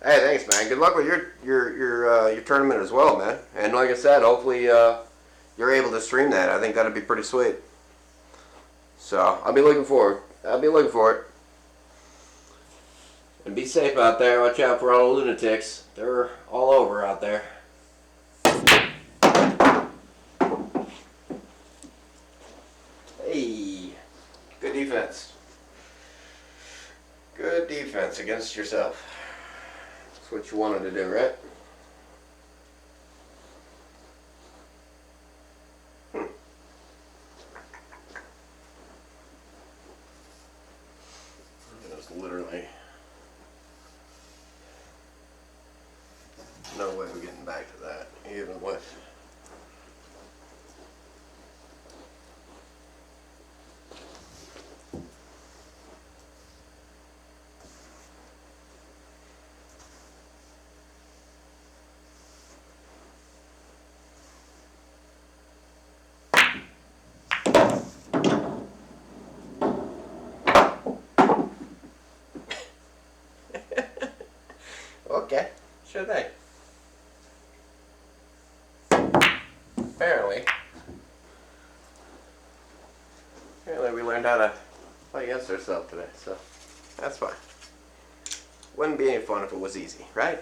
Hey, thanks, man. Good luck with your tournament as well, man. And like I said, hopefully you're able to stream that. I think that'd be pretty sweet. So I'll be looking forward. I'll be looking for it. And be safe out there. Watch out for all the lunatics. They're all over out there. Hey, good defense. Good defense against yourself. That's what you wanted to do, right? There's literally no way we're getting back to that, even with. Okay, sure thing. Apparently we learned how to play against ourselves today, so that's fine. Wouldn't be any fun if it was easy, right?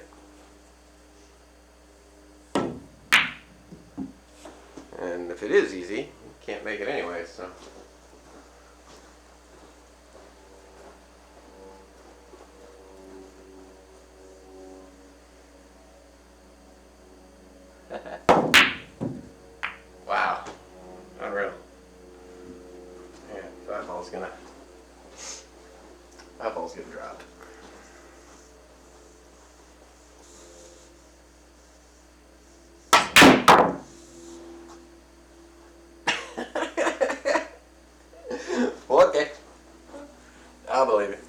And if it is easy, you can't make it anyway, so. Wow. Unreal. Yeah, that ball's gonna drop. Well, okay. I'll believe it.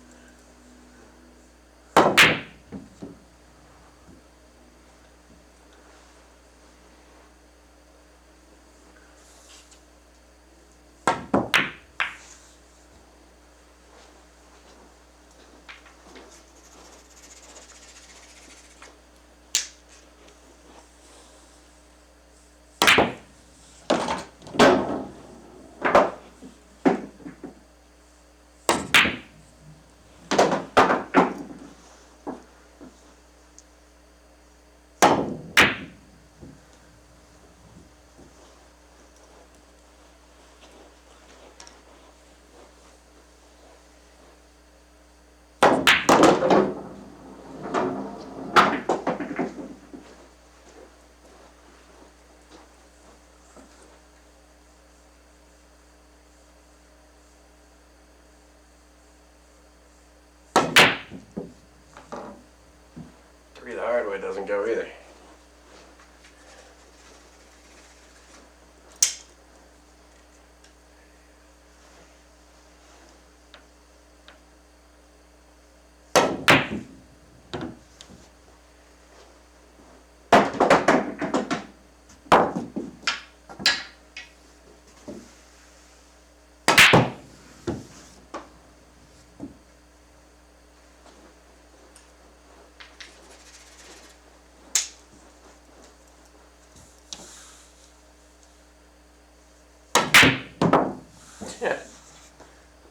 way doesn't go either.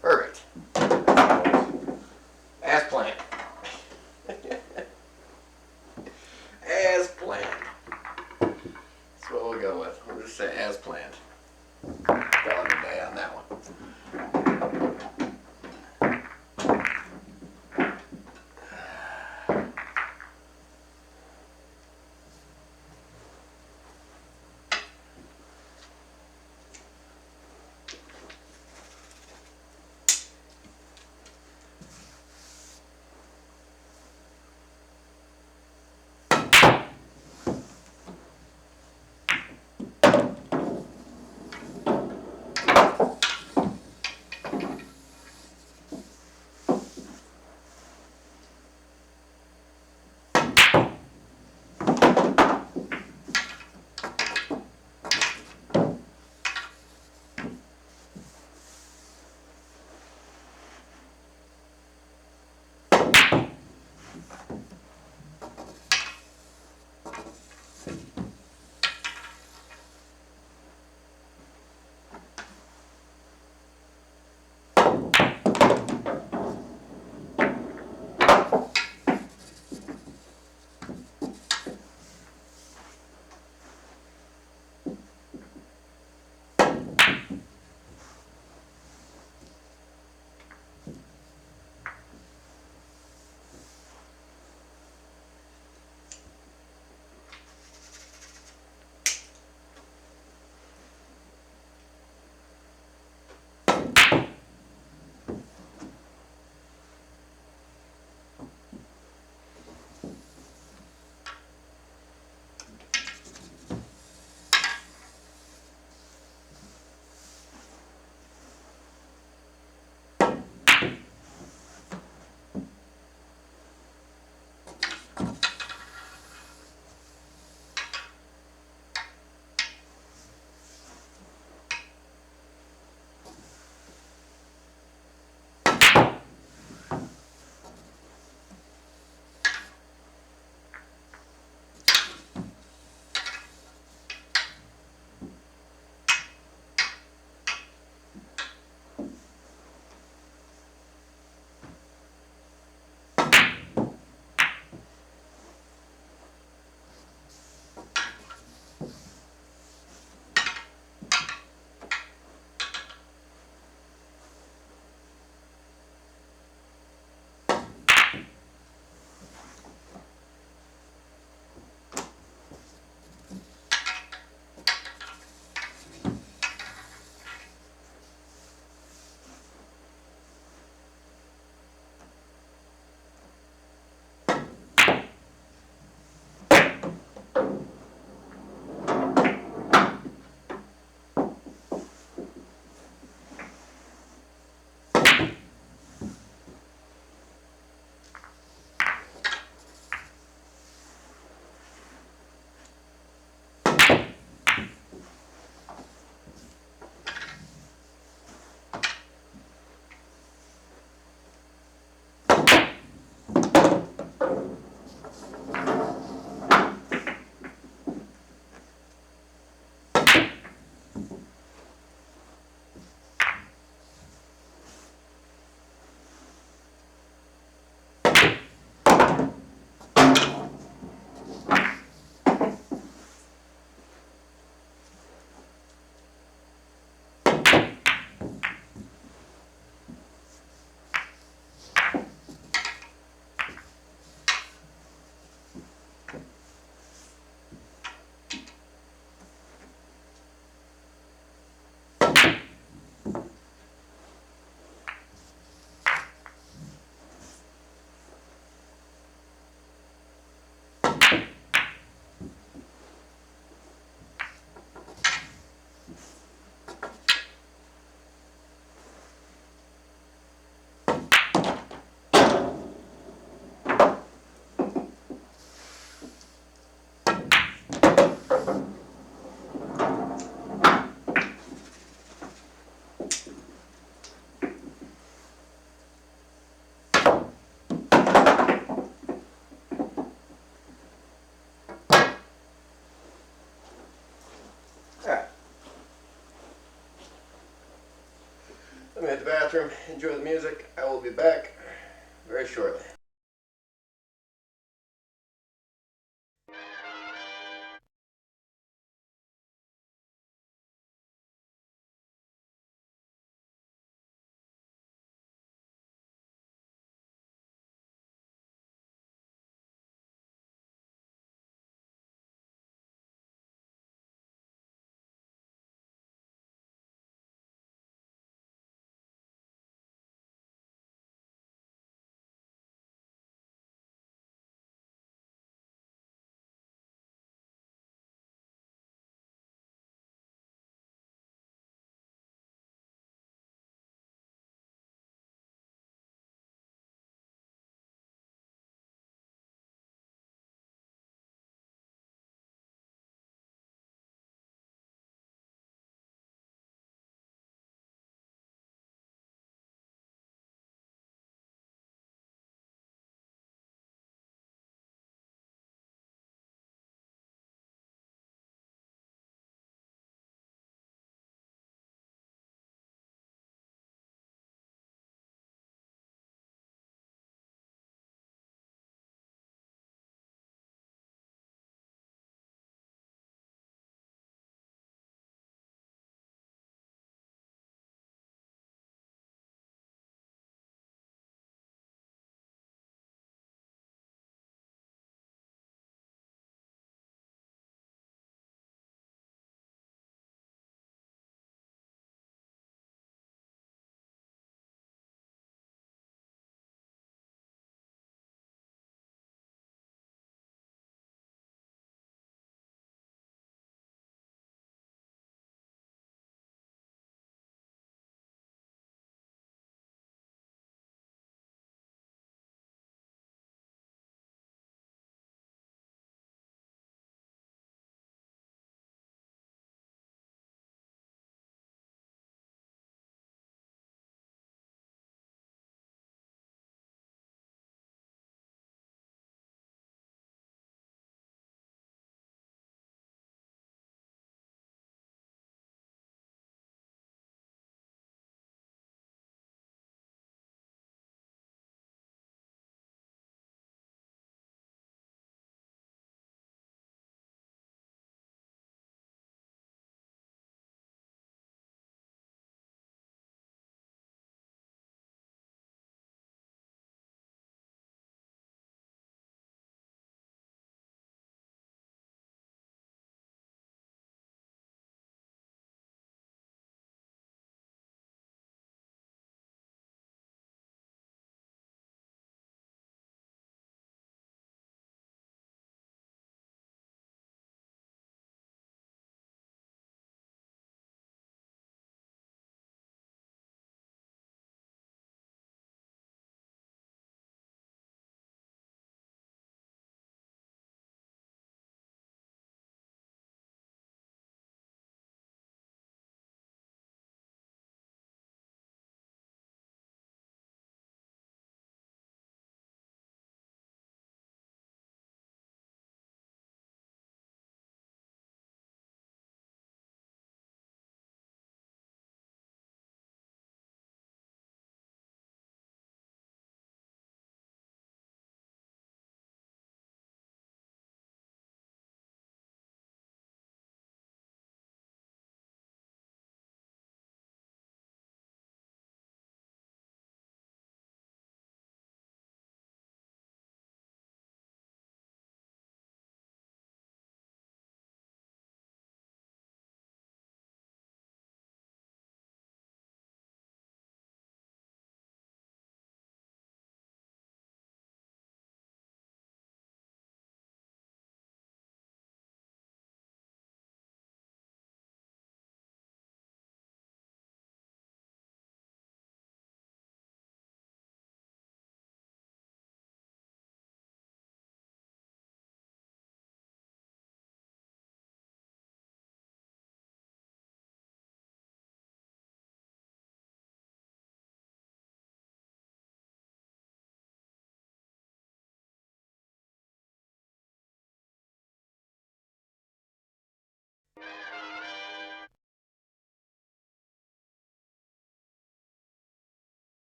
Perfect. As planned. As planned. That's what we'll go with. We'll just say as planned. Call it a day on that one. Let me hit the bathroom, enjoy the music. I will be back very shortly.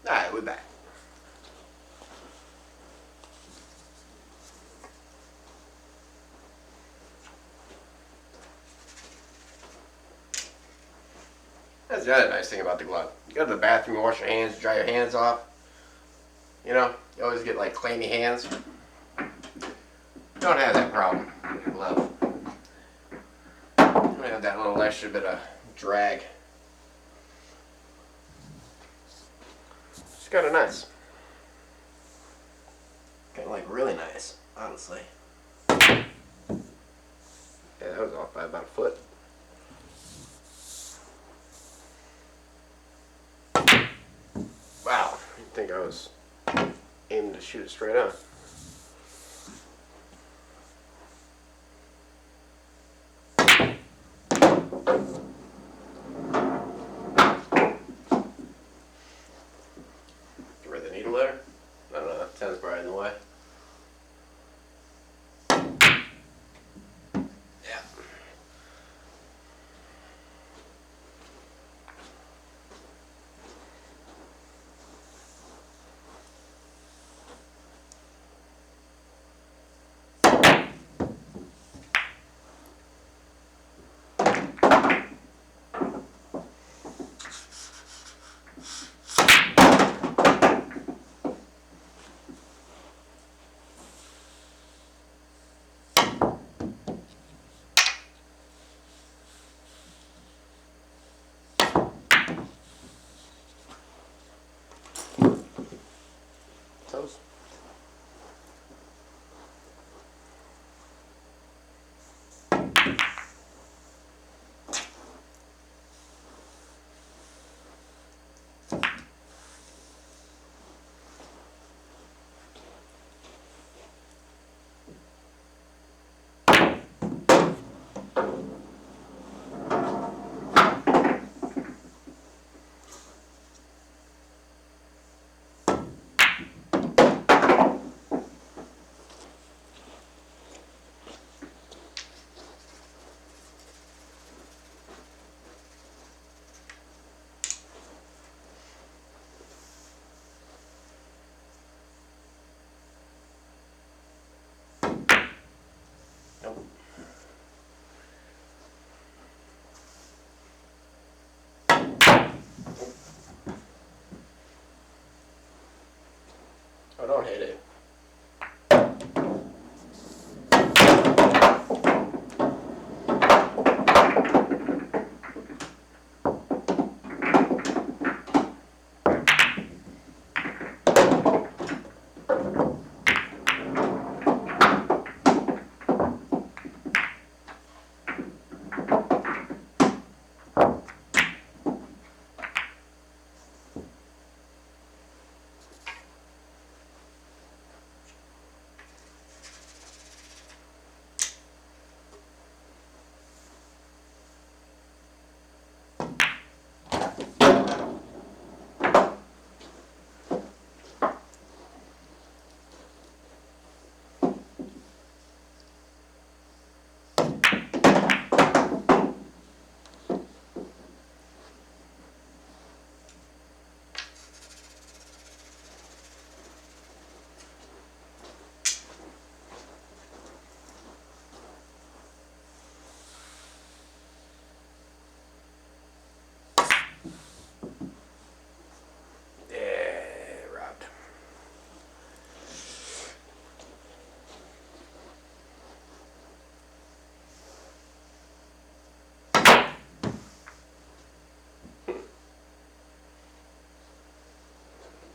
Alright, we're back. That's the other nice thing about the glove. You go to the bathroom, you wash your hands, dry your hands off. You know, you always get like clammy hands. Don't have that problem with your glove. You have that little extra bit of drag. It's kind of nice. Kind of like really nice, honestly. Yeah, that was off by about a foot. Wow, you'd think I was aiming to shoot it straight on. Get rid of the needle there. I don't know, that ten's probably in the way. Yeah. Toes. Nope. Oh, don't hit it. Yeah, robbed.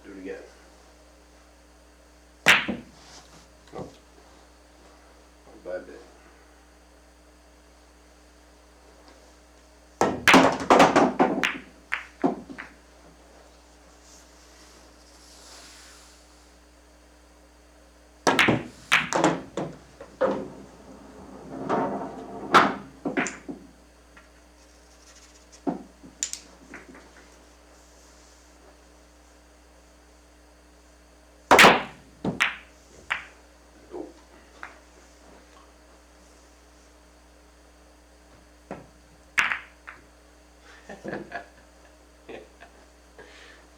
Do it again. Oh, bad bit.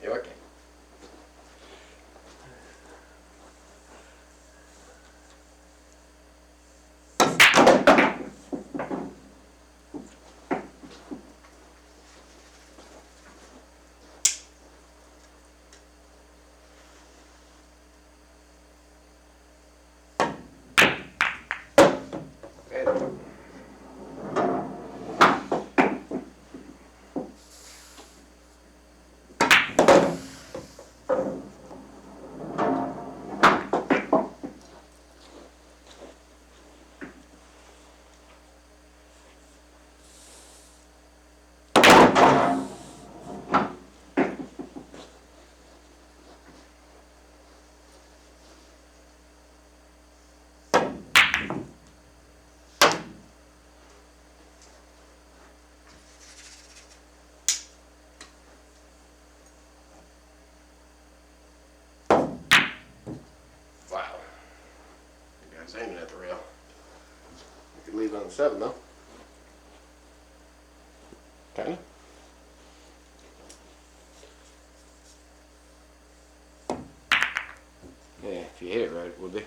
You okay? on 7 though. Kinda. Yeah, if you hit it right, it would be.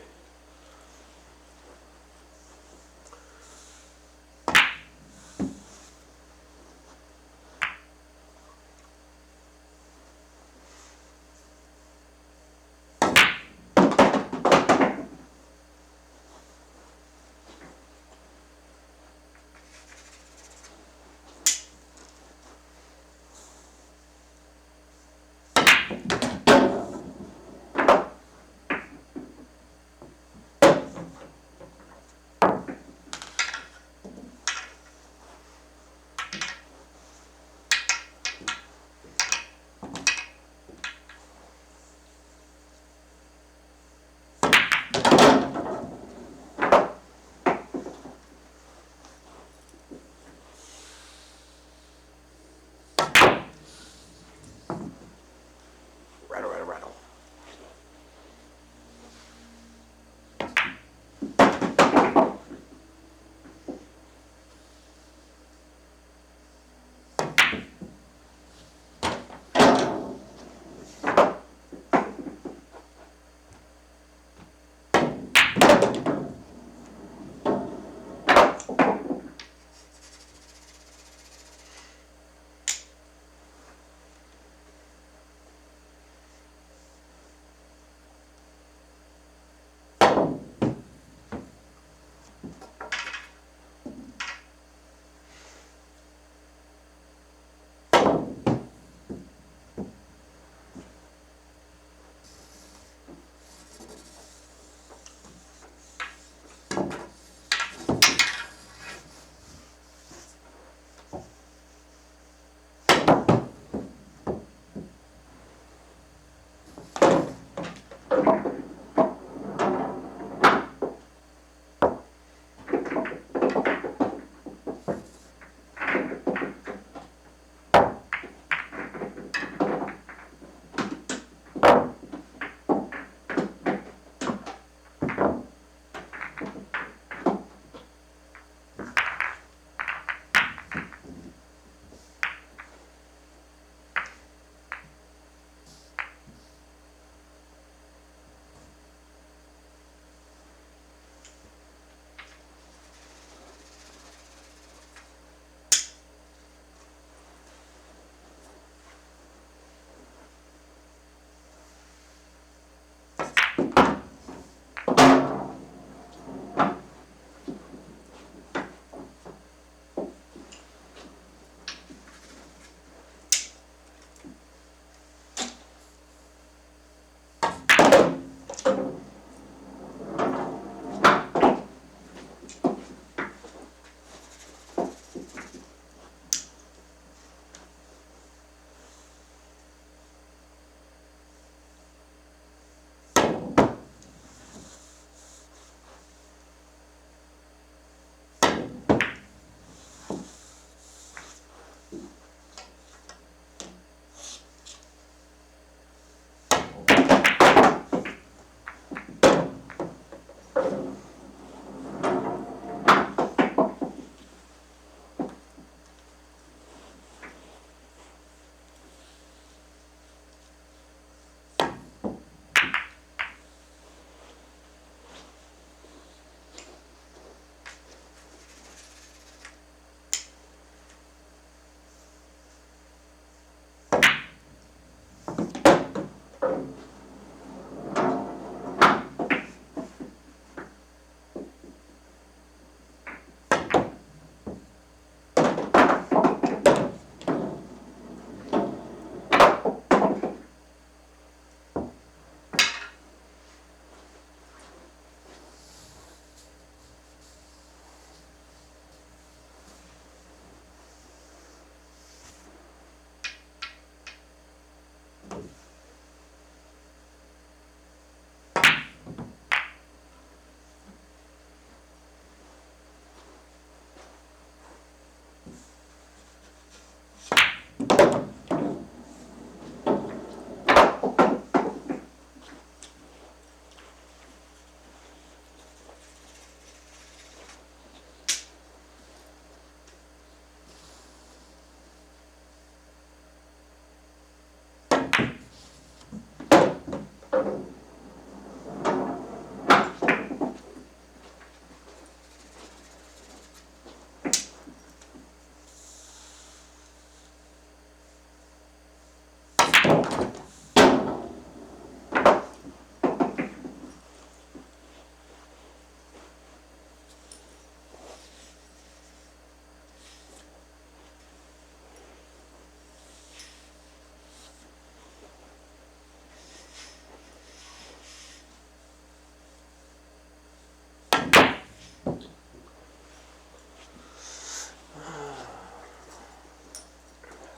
Rattle, rattle, rattle.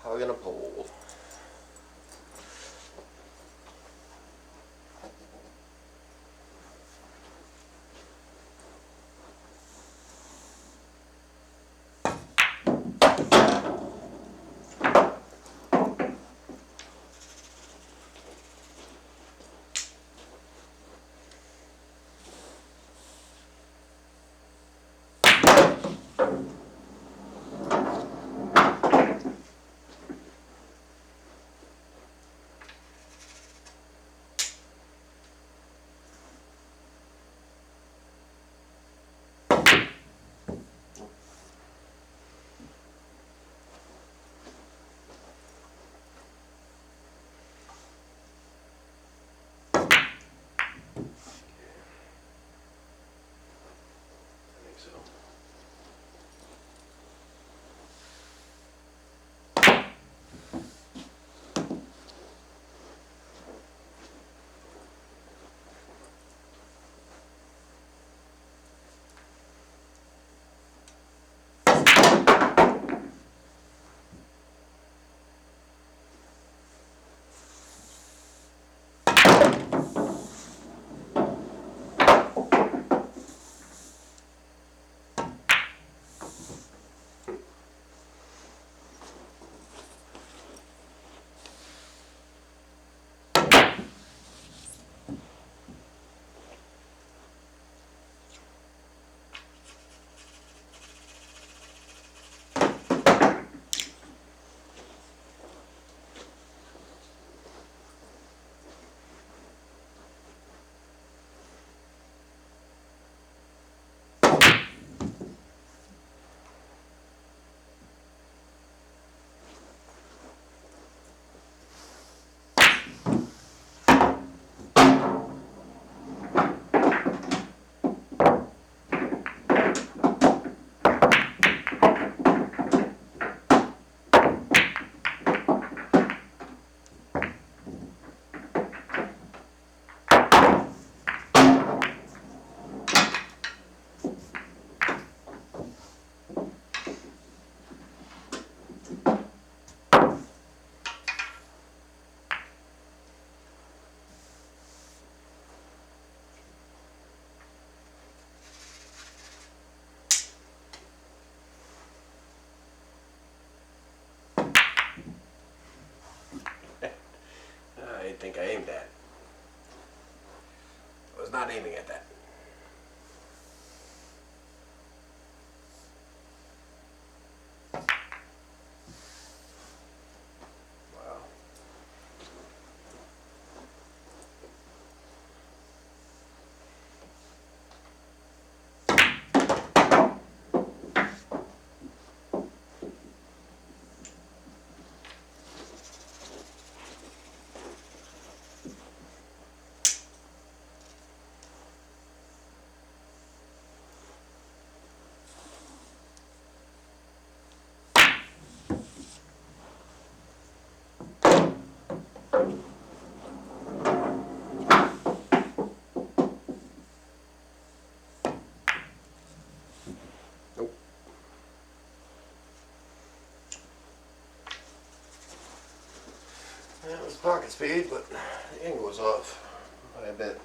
hugging a pole. So. I think I aimed at. I was not aiming at that. Wow. Nope. That was pocket speed, but the angle was off by a bit.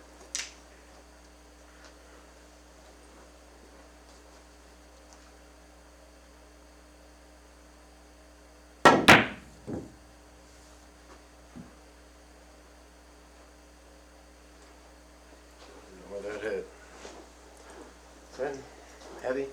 Where that hit. Thin, heavy.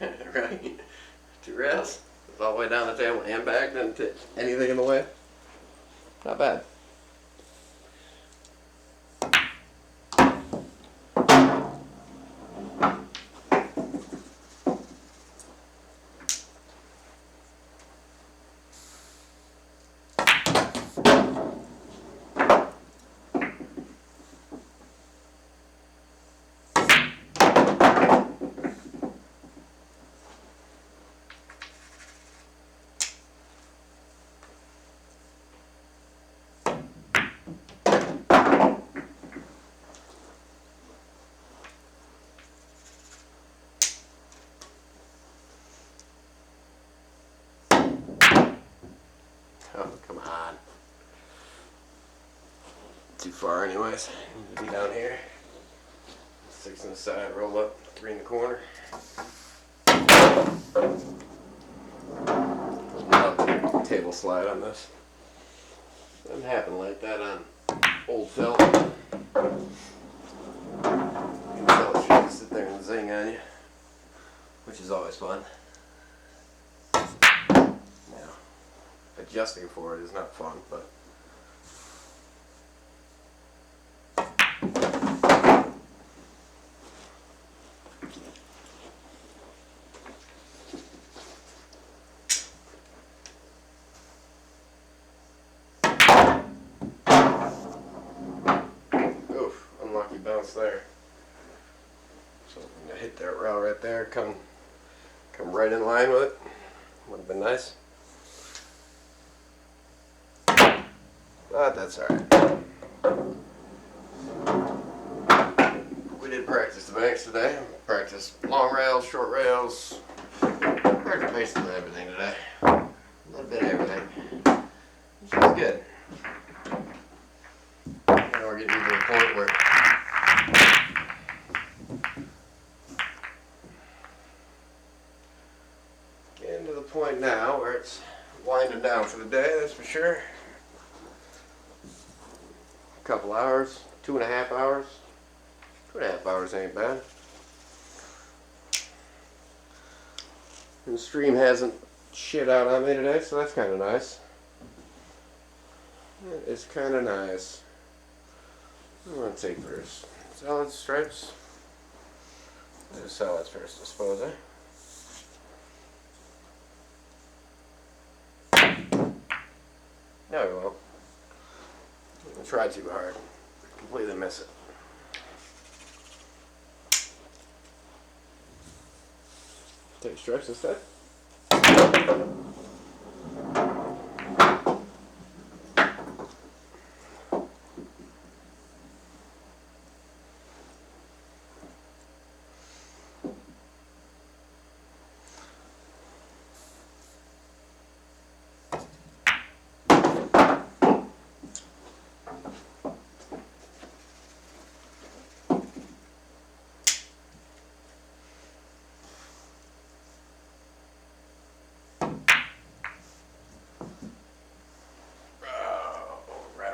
Right? 2 rails. It's all the way down the table and back, didn't take anything in the way. Not bad. Oh, come on. Too far anyways. Need to be down here. 6 on the side, roll up, 3 in the corner. Table slide on this. Doesn't happen like that on old felt. You can tell it should sit there and zing on you, which is always fun. Now, adjusting for it is not fun, but unlucky bounce there. So I'm gonna hit that rail right there, come right in line with it. Would have been nice. But that's alright. We did practice the banks today. Practiced long rails, short rails. Practiced basically everything today. A little bit of everything. Which is good. Now we're getting to the point where now where it's winding down for the day, that's for sure. A couple hours, 2.5 hours. 2.5 hours ain't bad. And the stream hasn't shit out on me today, so that's kind of nice. It's kind of nice. I'm going to take first. Solid stripes. Do solids first, I suppose, eh? No, we won't. Don't try too hard. Completely miss it. Take stripes instead.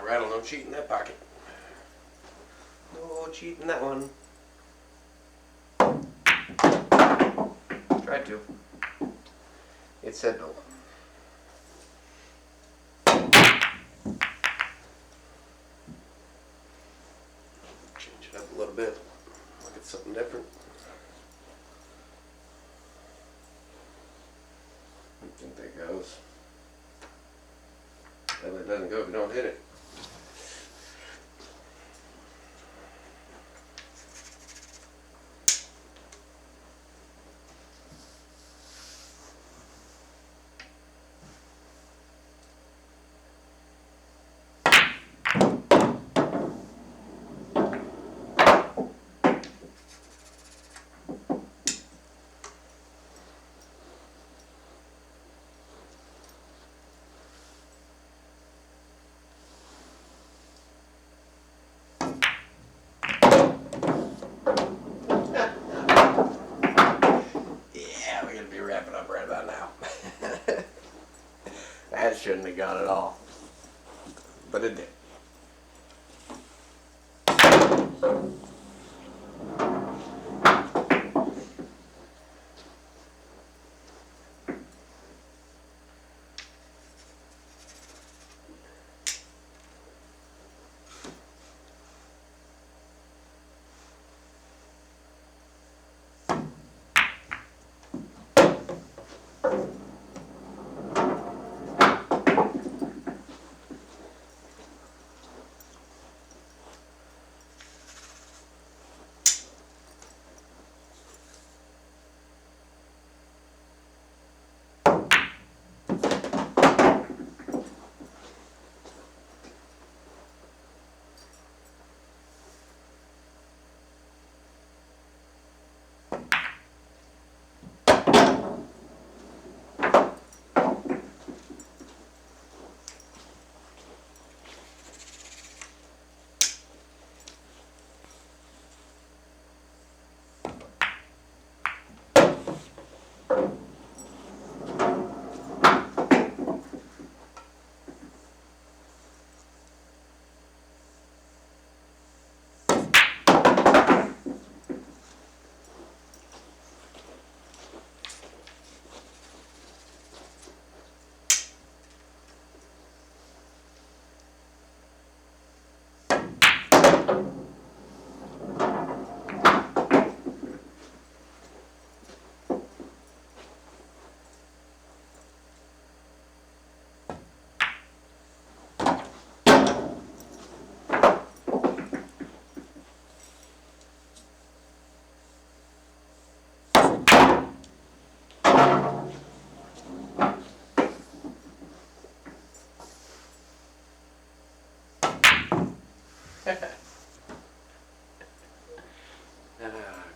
Rattle, no cheat in that pocket. No cheat in that one. Tried to. It said no. Change it up a little bit. Look at something different. I think that goes. If it doesn't go, if you don't hit it. That shouldn't have gone at all, but it did.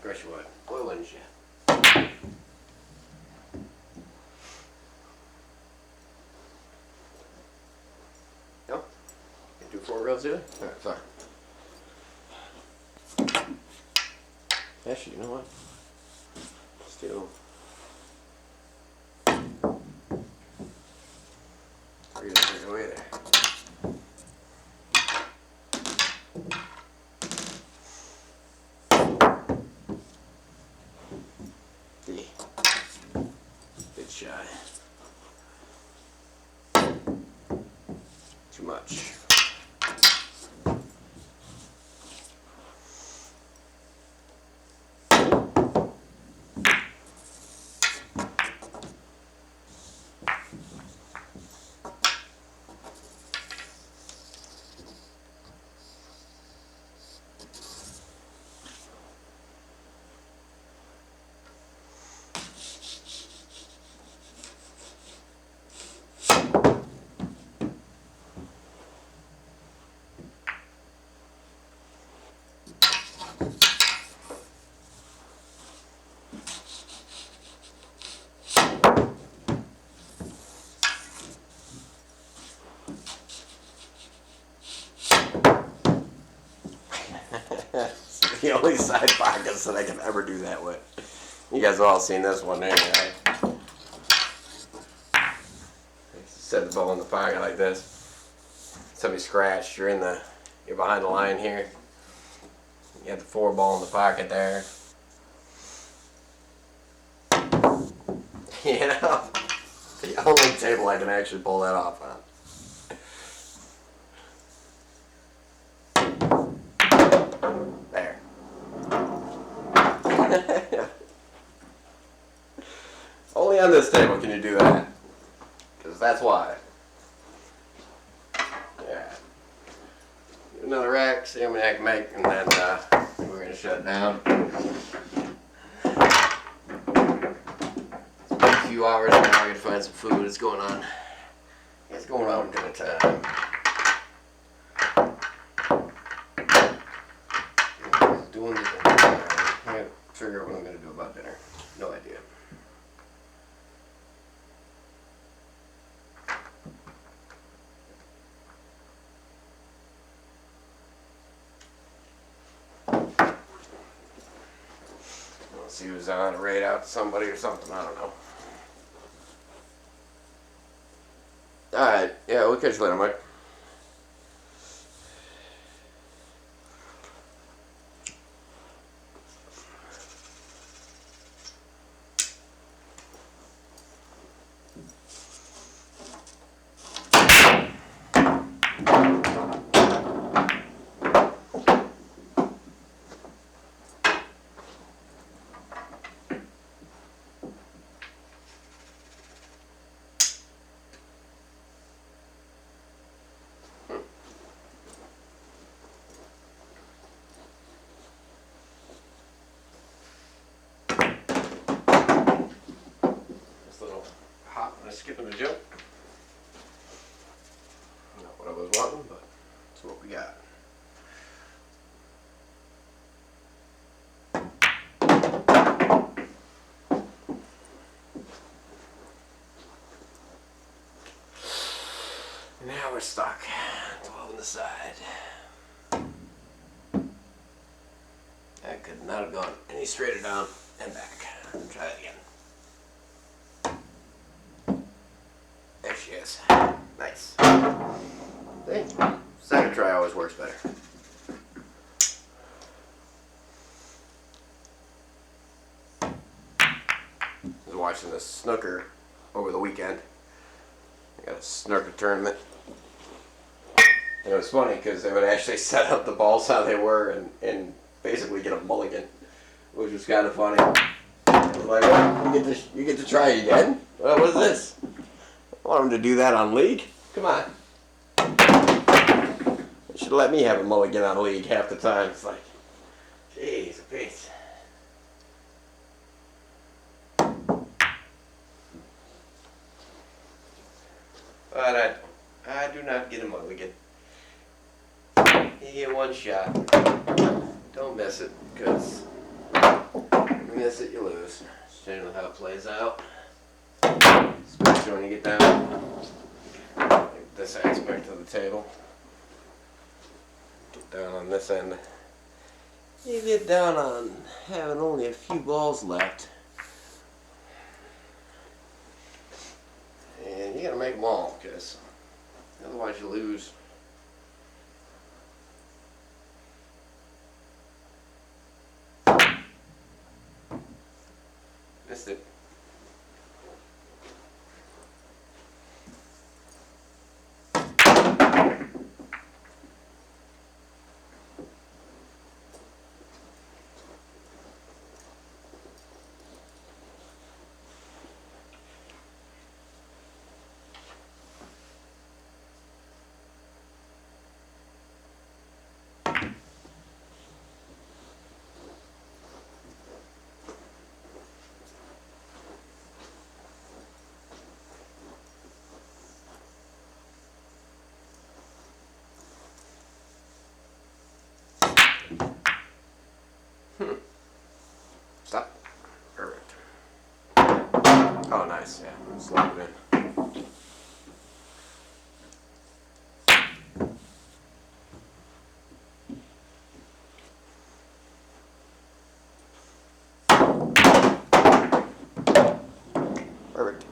Brushwood. Boy, wouldn't you? No? Can't do 4 rails, do I? Alright, fine. Actually, you know what? Still. There's a way there. Bit shy. Too much. The only side pockets that I can ever do that with. You guys have all seen this one there, right? Set the ball in the pocket like this. Somebody scratched, you're behind the line here. You got the 4 ball in the pocket there. You know, the only table I can actually pull that off on. There. Only on this table can you do that. Because that's why. Yeah. Get another rack, see how many I can make, and then we're going to shut it down. It's been a few hours now. I got to find some food. It's going on. It's going on dinner time. Doing the dinner time. I gotta figure out what I'm going to do about dinner. No idea. See who's on a raid out to somebody or something. I don't know. Alright, yeah, we'll catch you later, Mike. we're stuck. 12 on the side. That could not have gone any straighter down and back. Try it again. There she is. Nice. See? Second try always works better. I was watching this snooker over the weekend. I got a snooker tournament. And it was funny because they would actually set up the balls how they were and basically get a mulligan, which was kind of funny. I was like, what? You get to try again? Well, what is this? I want them to do that on League? Come on. They should let me have a mulligan on League half the time. It's like, jeez, a piece. But I do not get a mulligan. You get one shot. Don't miss it, because if you miss it, you lose. It's generally how it plays out. Especially when you get down like this aspect of the table. Get down on this end. You get down on having only a few balls left. And you gotta make them all, because otherwise you lose. Missed it. Stop. Perfect. Oh, nice. Yeah, slide it in. Perfect.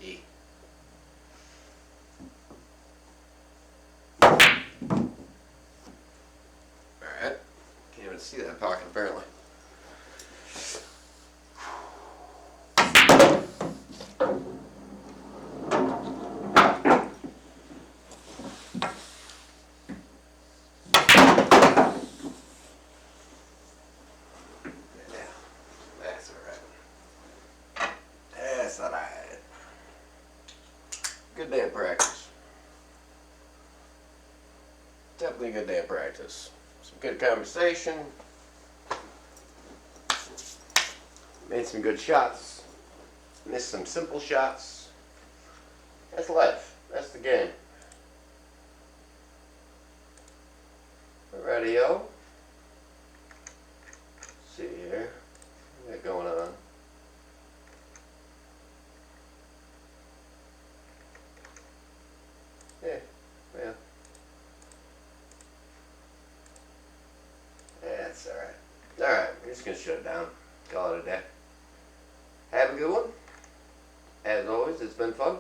D. Alright. Can't even see that pocket apparently. That's alright. That's alright. Good day of practice. Definitely a good day of practice. Some good conversation. Made some good shots. Missed some simple shots. That's life. That's the game. Radio. Let's see here. What we got going on? Yeah, well. That's alright. Alright, we're just gonna shut it down. Call it a day. Have a good one. As always, it's been fun.